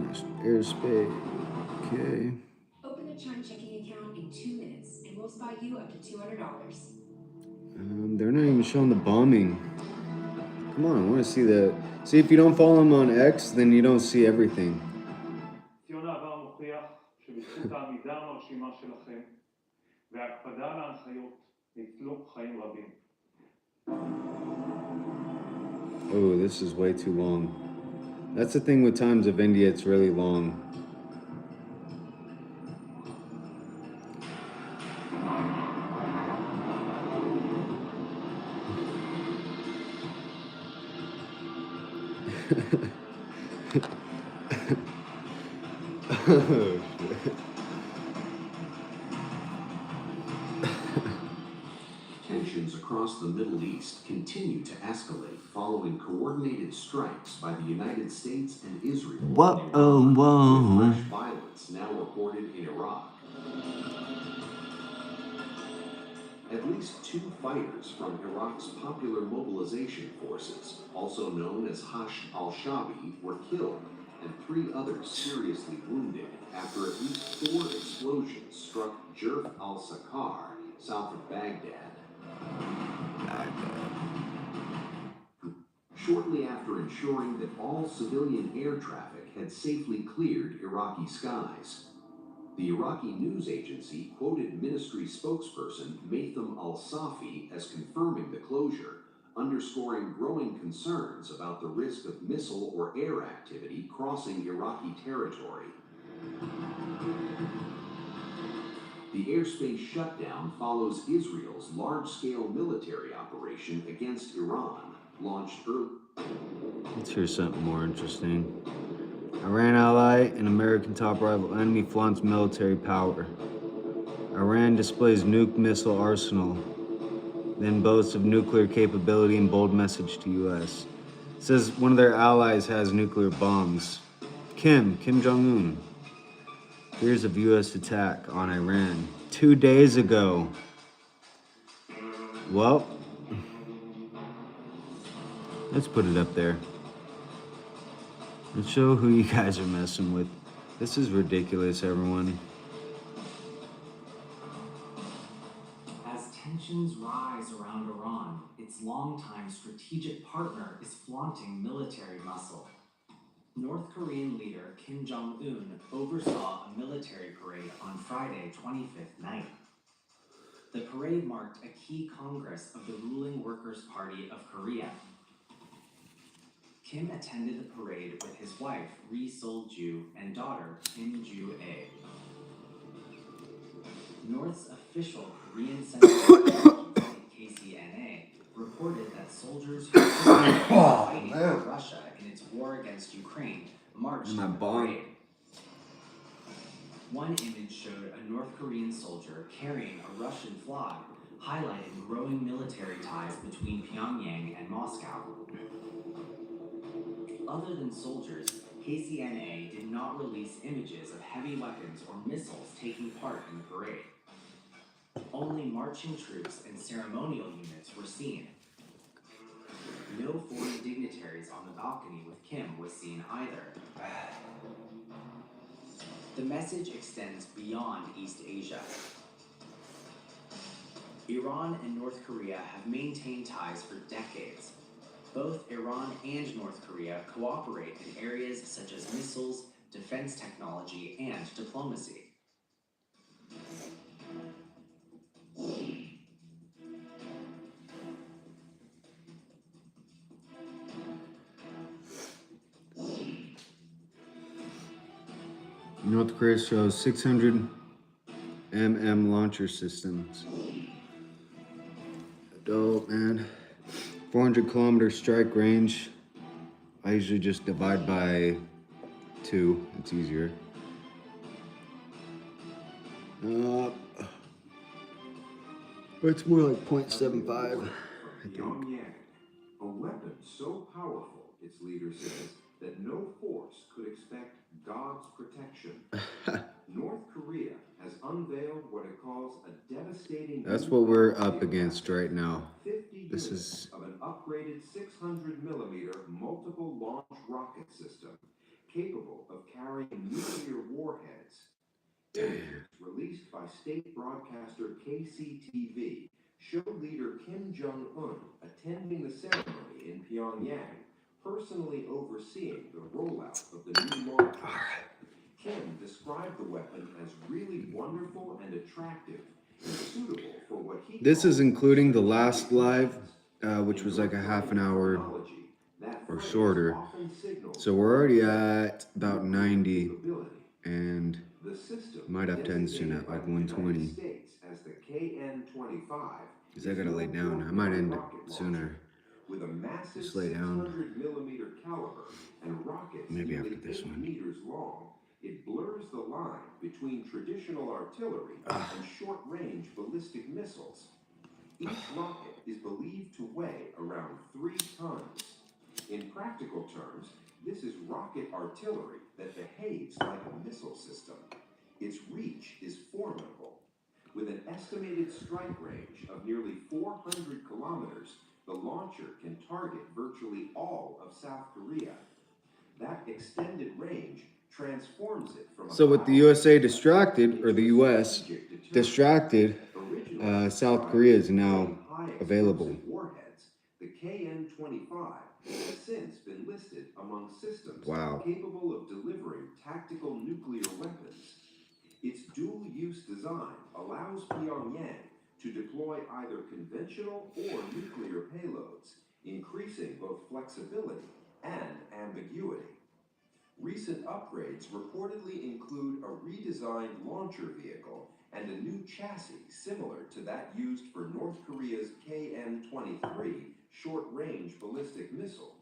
airspace. Okay. Open a Chime checking account in 2 minutes, and we'll spot you up to $200. They're not even showing the bombing. Come on, I want to see the... See, if you don't follow them on X, then you don't see everything. ציון העבר מוכיח שבזכות העמידה המרשימה שלכם וההקפדה על ההנחיות ניצלו חיים רבים. Oh, this is way too long. That's the thing with Times of India, it's really long. Oh, shit. Tensions across the Middle East continue to escalate following coordinated strikes by the United States and Israel. With fresh violence now reported in Iraq. At least 2 fighters from Iraq's Popular Mobilization Forces, also known as Hashd al-Shaabi, were killed and 3 others seriously wounded after at least 4 explosions struck Jerf al-Sakar, south of Baghdad. Shortly after ensuring that all civilian air traffic had safely cleared Iraqi skies. The Iraqi news agency quoted ministry spokesperson Maitham al-Safi as confirming the closure, underscoring growing concerns about the risk of missile or air activity crossing Iraqi territory. The airspace shutdown follows Israel's large-scale military operation against Iran, launched early. Let's hear something more interesting. Iran ally and American top rival enemy flaunts military power. Iran displays nuke missile arsenal, then boasts of nuclear capability in bold message to U.S. It says one of their allies has nuclear bombs. Kim Jong-un. Fears of U.S. attack on Iran 2 days ago. Well, let's put it up there. Let's show who you guys are messing with. This is ridiculous, everyone. As tensions rise around Iran, its longtime strategic partner is flaunting military muscle. North Korean leader Kim Jong-un oversaw a military parade on Friday, 25th night. The parade marked a key congress of the ruling Workers' Party of Korea. Kim attended the parade with his wife, Ri Sol-ju, and daughter, Kim Ju-ae. North's official Korean Central KCNA reported that soldiers who were fighting for Russia in its war against Ukraine marched in the parade. One image showed a North Korean soldier carrying a Russian flag, highlighting growing military ties between Pyongyang and Moscow. Other than soldiers, KCNA did not release images of heavy weapons or missiles taking part in the parade. Only marching troops and ceremonial units were seen. No foreign dignitaries on the balcony with Kim was seen either. The message extends beyond East Asia. Iran and North Korea have maintained ties for decades. Both Iran and North Korea cooperate in areas such as missiles, defense technology, and diplomacy. North Korea shows 600 mm launcher systems. Dope, man. 400 kilometer strike range. I usually just divide by 2. It's easier. It's more like 0.75. Pyongyang, a weapon so powerful, its leader says, that no force could expect God's protection. North Korea has unveiled what it calls a devastating... That's what we're up against right now. 50 This units is... of an upgraded 600mm multiple launch rocket system capable of carrying nuclear warheads. Images released by state broadcaster KCTV show leader Kim Jong-un attending the ceremony in Pyongyang, personally overseeing the rollout of the new launcher. Kim described the weapon as really wonderful and attractive, and suitable for what he This is including the last live, which was like a half an hour or shorter. So we're already at about 90, and might have to end soon at like 120. Because I gotta lay down. I might end sooner. With a massive Just lay down. 600mm caliber and rockets Maybe after nearly this 8 one. meters long, it blurs the line between traditional artillery and short-range ballistic missiles. Each rocket is believed to weigh around 3 tons. In practical terms, this is rocket artillery that behaves like a missile system. Its reach is formidable. With an estimated strike range of nearly 400 kilometers, the launcher can target virtually all of South Korea. That extended range transforms it from So with the USA distracted, or the US distracted, South Korea is now available. warheads. The KN-25 has since been listed among systems Wow. capable of delivering tactical nuclear weapons. Its dual-use design allows Pyongyang to deploy either conventional or nuclear payloads, increasing both flexibility and ambiguity. Recent upgrades reportedly include a redesigned launcher vehicle and a new chassis similar to that used for North Korea's KN-23 short-range ballistic missile.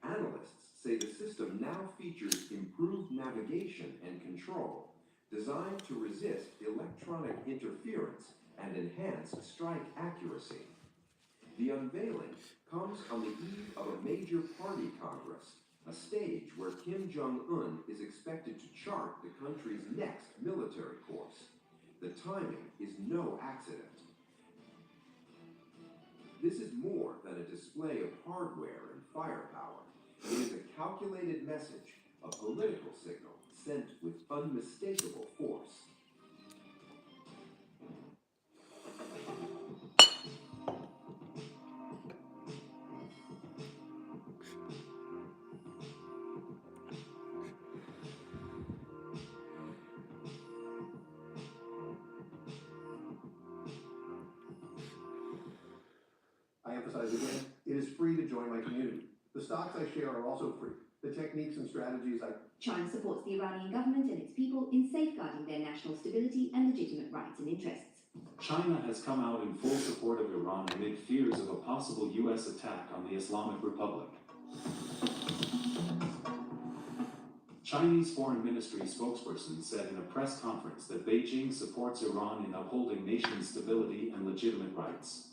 Analysts say the system now features improved navigation and control, designed to resist electronic interference and enhance strike accuracy. The unveiling comes on the eve of a major party congress, a stage where Kim Jong-un is expected to chart the country's next military course. The timing is no accident. This is more than a display of hardware and firepower. It is a calculated message, a political signal sent with unmistakable force. I emphasize again, it is free to join my community. The stocks I share are also free. The techniques and strategies I... China supports the Iranian government and its people in safeguarding their national stability and legitimate rights and interests. China has come out in full support of Iran amid fears of a possible U.S. attack on the Islamic Republic. Chinese Foreign Ministry spokesperson said in a press conference that Beijing supports Iran in upholding nation stability and legitimate rights.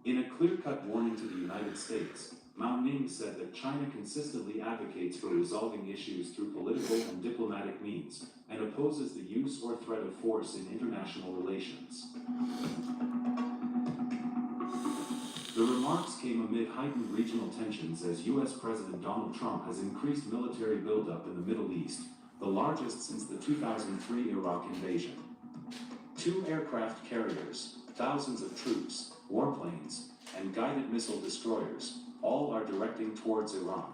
In a clear-cut warning to the United States, Mao Ning said that China consistently advocates for resolving issues through political and diplomatic means, and opposes the use or threat of force in international relations. The remarks came amid heightened regional tensions as U.S. President Donald Trump has increased military buildup in the Middle East, the largest since the 2003 Iraq invasion. 2 aircraft carriers, thousands of troops, warplanes, and guided missile destroyers, all are directing towards Iran.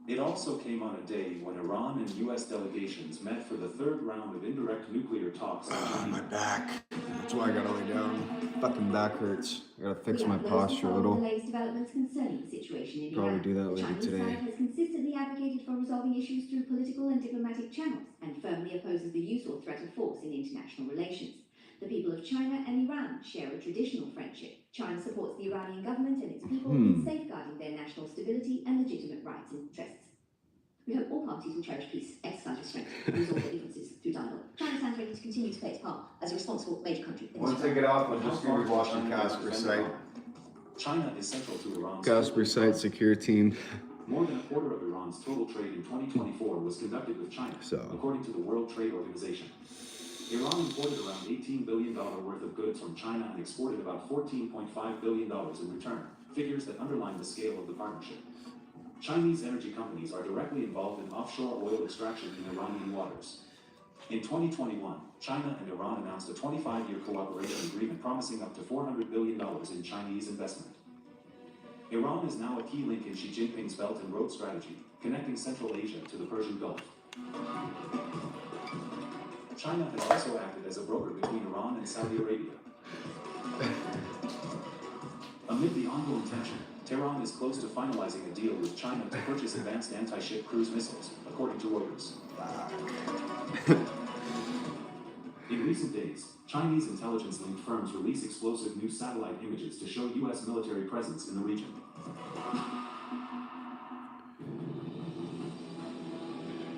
It also came on a day when Iran and U.S. delegations met for the 3rd round of indirect nuclear talks. My back. That's why I gotta lay down. Fucking back hurts. I gotta fix my posture a little. The latest developments concerning the situation in Probably Iran. do that The later Chinese today. side has consistently advocated for resolving issues through political and diplomatic channels, and firmly opposes the use or threat of force in international relations. The people of China and Iran share a traditional friendship. China supports the Iranian government and its people in safeguarding their national stability and legitimate rights and interests. We hope all parties will cherish peace, exercise restraint, and resolve their differences through dialogue. China stands ready to continue to play its part as a responsible major country. in this Once I get off, I'll just be watching Casper site. China is central to Iran's Casper site secure team. More than a quarter of Iran's total trade in 2024 was conducted with China, according to the World Trade Organization. Iran imported around $18 billion worth of goods from China and exported about $14.5 billion in return, figures that underline the scale of the partnership. Chinese energy companies are directly involved in offshore oil extraction in Iranian waters. In 2021, China and Iran announced a 25-year cooperation agreement promising up to $400 billion in Chinese investment. Iran is now a key link in Xi Jinping's Belt and Road strategy, connecting Central Asia to the Persian Gulf. China has also acted as a broker between Iran and Saudi Arabia. Amid the ongoing tension, Tehran is close to finalizing a deal with China to purchase advanced anti-ship cruise missiles, according to Reuters. In recent days, Chinese intelligence-linked firms release explosive new satellite images to show U.S. military presence in the region.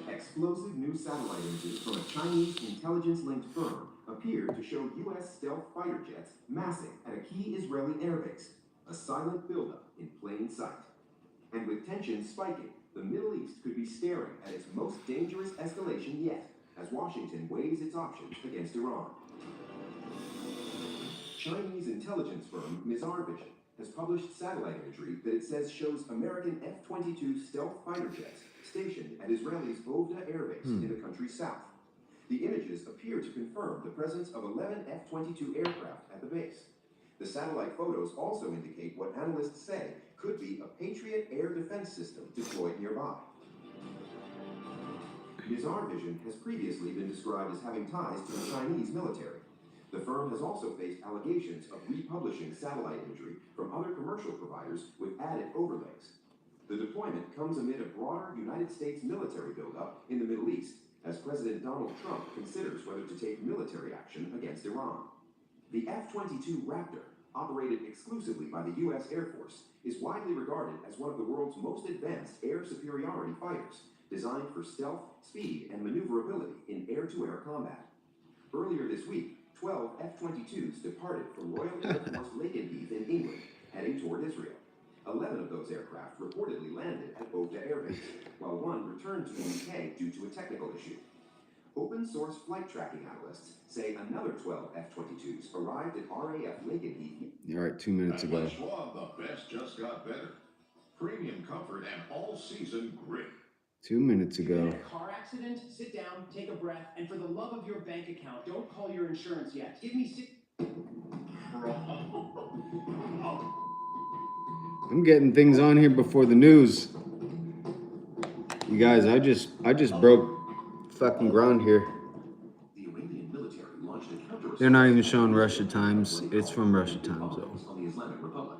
Explosive new satellite images from a Chinese intelligence-linked firm appear to show U.S. stealth fighter jets massing at a key Israeli airbase, a silent buildup in plain sight. And with tensions spiking, the Middle East could be staring at its most dangerous escalation yet, as Washington weighs its options against Iran. Chinese intelligence firm Mizar Vision has published satellite imagery that it says shows American F-22 stealth fighter jets stationed at Israeli's Ovda Air Base in the country's south. The images appear to confirm the presence of 11 F-22 aircraft at the base. The satellite photos also indicate what analysts say could be a Patriot air defense system deployed nearby. Mizar Vision has previously been described as having ties to the Chinese military. The firm has also faced allegations of republishing satellite imagery from other commercial providers with added overlays. The deployment comes amid a broader United States military buildup in the Middle East, as President Donald Trump considers whether to take military action against Iran. The F-22 Raptor, operated exclusively by the U.S. Air Force, is widely regarded as one of the world's most advanced air superiority fighters, designed for stealth, speed, and maneuverability in air-to-air combat. Earlier this week, 12 F-22s departed from Royal Air Force Lakenheath in England, heading toward Israel. 11 of those aircraft reportedly landed at Ovda Air Base, while one returned to the UK due to a technical issue. Open-source flight tracking analysts say another 12 F-22s arrived at RAF Lakenheath. All right, 2 minutes ago. At Schwab, the best just got better. Premium comfort and all-season grip. 2 minutes ago. In a car accident, sit down, take a breath, and for the love of your bank account, don't call your insurance yet. Give me I'm getting things on here before the news. You guys, I just broke fucking ground here. The Iranian military launched a counter. They're not even showing Russia times. It's from Russia times though. On the Islamic Republic.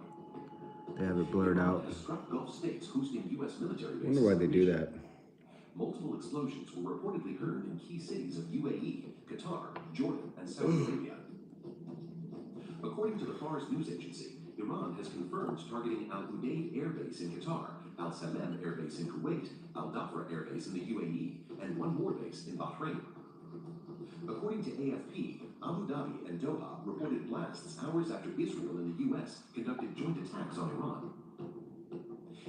They have it blurred out. Gulf states hosting U.S. military bases. I wonder why they do that. Multiple explosions were reportedly heard in key cities of UAE, Qatar, Jordan, and Saudi Arabia. According to the Fars news agency, Iran has confirmed targeting Al Udeid Air Base in Qatar, Al Salem Air Base in Kuwait, Al Dhafra Air Base in the UAE, and one more base in Bahrain. According to AFP, Abu Dhabi and Doha reported blasts hours after Israel and the U.S. conducted joint attacks on Iran.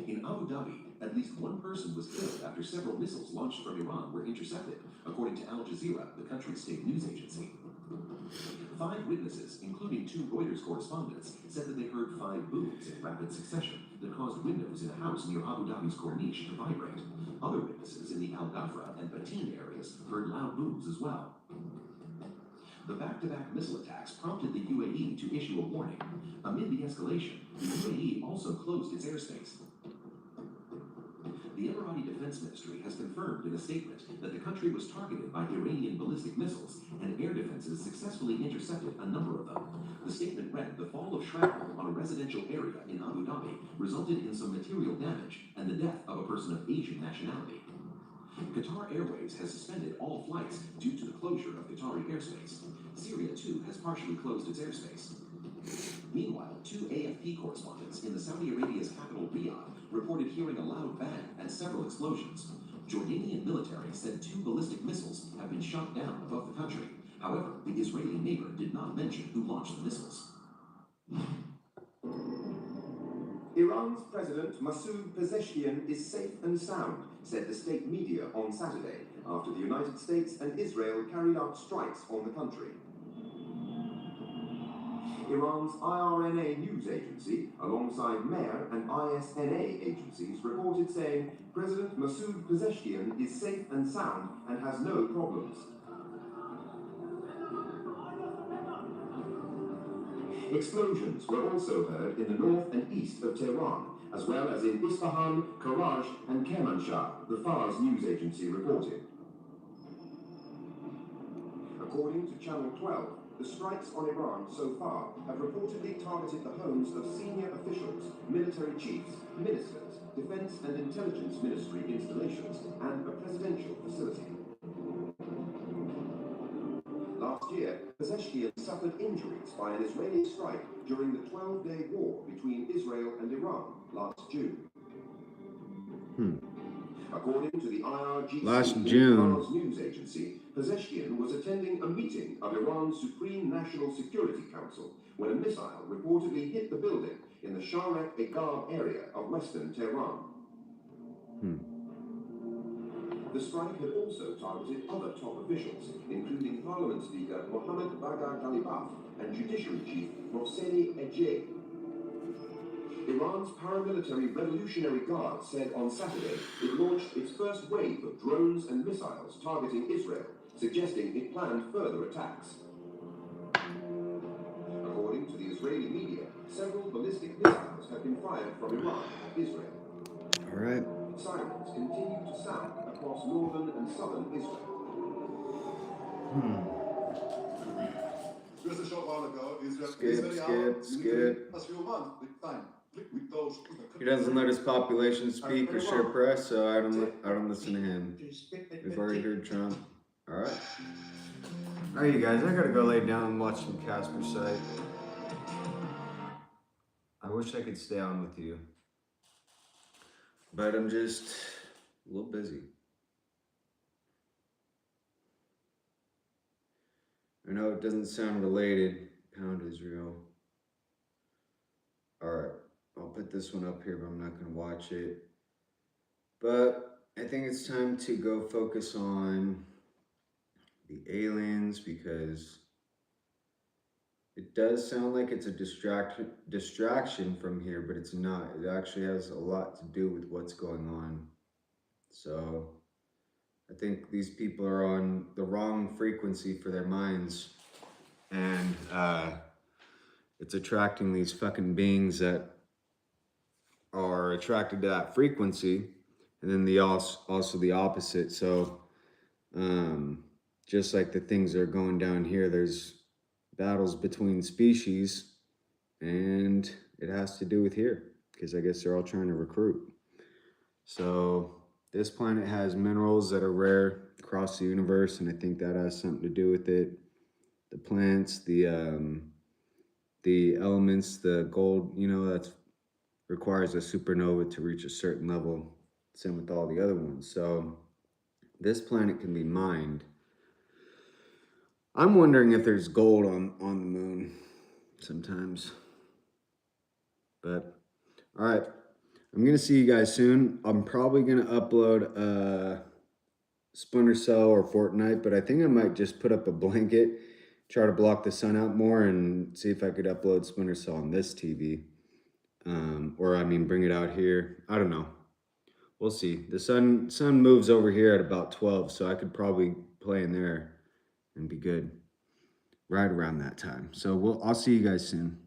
In Abu Dhabi, at least one person was killed after several missiles launched from Iran were intercepted, according to Al Jazeera, the country's state news agency. 5 witnesses, including 2 Reuters correspondents, said that they heard 5 booms in rapid succession that caused windows in a house near Abu Dhabi's Corniche to vibrate. Other witnesses in the Al Dhafra and Batin areas heard loud booms as well. The back-to-back missile attacks prompted the UAE to issue a warning. Amid the escalation, the UAE also closed its airspace. The Emirati Defense Ministry has confirmed in a statement that the country was targeted by Iranian ballistic missiles, and air defenses successfully intercepted a number of them. The statement read, the fall of shrapnel on a residential area in Abu Dhabi resulted in some material damage and the death of a person of Asian nationality. Qatar Airways has suspended all flights due to the closure of Qatari airspace. Syria, too, has partially closed its airspace. Meanwhile, 2 AFP correspondents in the Saudi Arabia's capital Riyadh reported hearing a loud bang and several explosions. Jordanian military said 2 ballistic missiles have been shot down above the country. However, the Israeli neighbor did not mention who launched the missiles. Iran's President Masoud Pezeshkian is safe and sound, said the state media on Saturday, after the United States and Israel carried out strikes on the country. Iran's IRNA news agency, alongside MER and ISNA agencies, reported saying President Masoud Pezeshkian is safe and sound and has no problems. Explosions were also heard in the north and east of Tehran, as well as in Isfahan, Karaj, and Kermanshah, the Fars news agency reported. According to Channel 12, The strikes on Iran so far have reportedly targeted the homes of senior officials, military chiefs, ministers, defense and intelligence ministry installations, and a presidential facility. Last year, Pezeshkian suffered injuries by an Israeli strike during the 12-day war between Israel and Iran last June. According to the IRGC, Last June. Iran's news agency, Pezeshkian was attending a meeting of Iran's Supreme National Security Council when a missile reportedly hit the building in the Sharek-e-Garb area of western Tehran. The strike had also targeted other top officials, including Parliament Speaker Mohammad Bagher Ghalibaf and Judiciary Chief Mohseni Ejei. Iran's paramilitary Revolutionary Guard said on Saturday it launched its first wave of drones and missiles targeting Israel, suggesting it planned further attacks. According to the Israeli media, several ballistic missiles have been fired from Iran at Israel. All right. Sirens continue to sound across northern and southern Israel. Just a short while ago, Skip. He doesn't let his population speak or share press, so I don't listen to him. We've already heard Trump. All right. All right, you guys. I gotta go lay down and watch some Casper Site. I wish I could stay on with you, but I'm just a little busy. I know it doesn't sound related. Pound Israel. All right. I'll put this one up here, but I'm not going to watch it. But I think it's time to go focus on the aliens, because it does sound like it's a distraction from here, but it's not. It actually has a lot to do with what's going on. So I think these people are on the wrong frequency for their minds, and it's attracting these fucking beings that are attracted to that frequency, and then also the opposite. So just like the things that are going down here, there's battles between species, and it has to do with here, because I guess they're all trying to recruit. So this planet has minerals that are rare across the universe, and I think that has something to do with it. The plants, the elements, the gold, that requires a supernova to reach a certain level. Same with all the other ones. So this planet can be mined. I'm wondering if there's gold on the moon sometimes. But all right, I'm gonna see you guys soon. I'm probably gonna upload Splinter Cell or Fortnite, but I think I might just put up a blanket, try to block the sun out more, and see if I could upload Splinter Cell on this TV. Bring it out here. I don't know. We'll see. The sun moves over here at about 12, so I could probably play in there and be good right around that time. So I'll see you guys soon.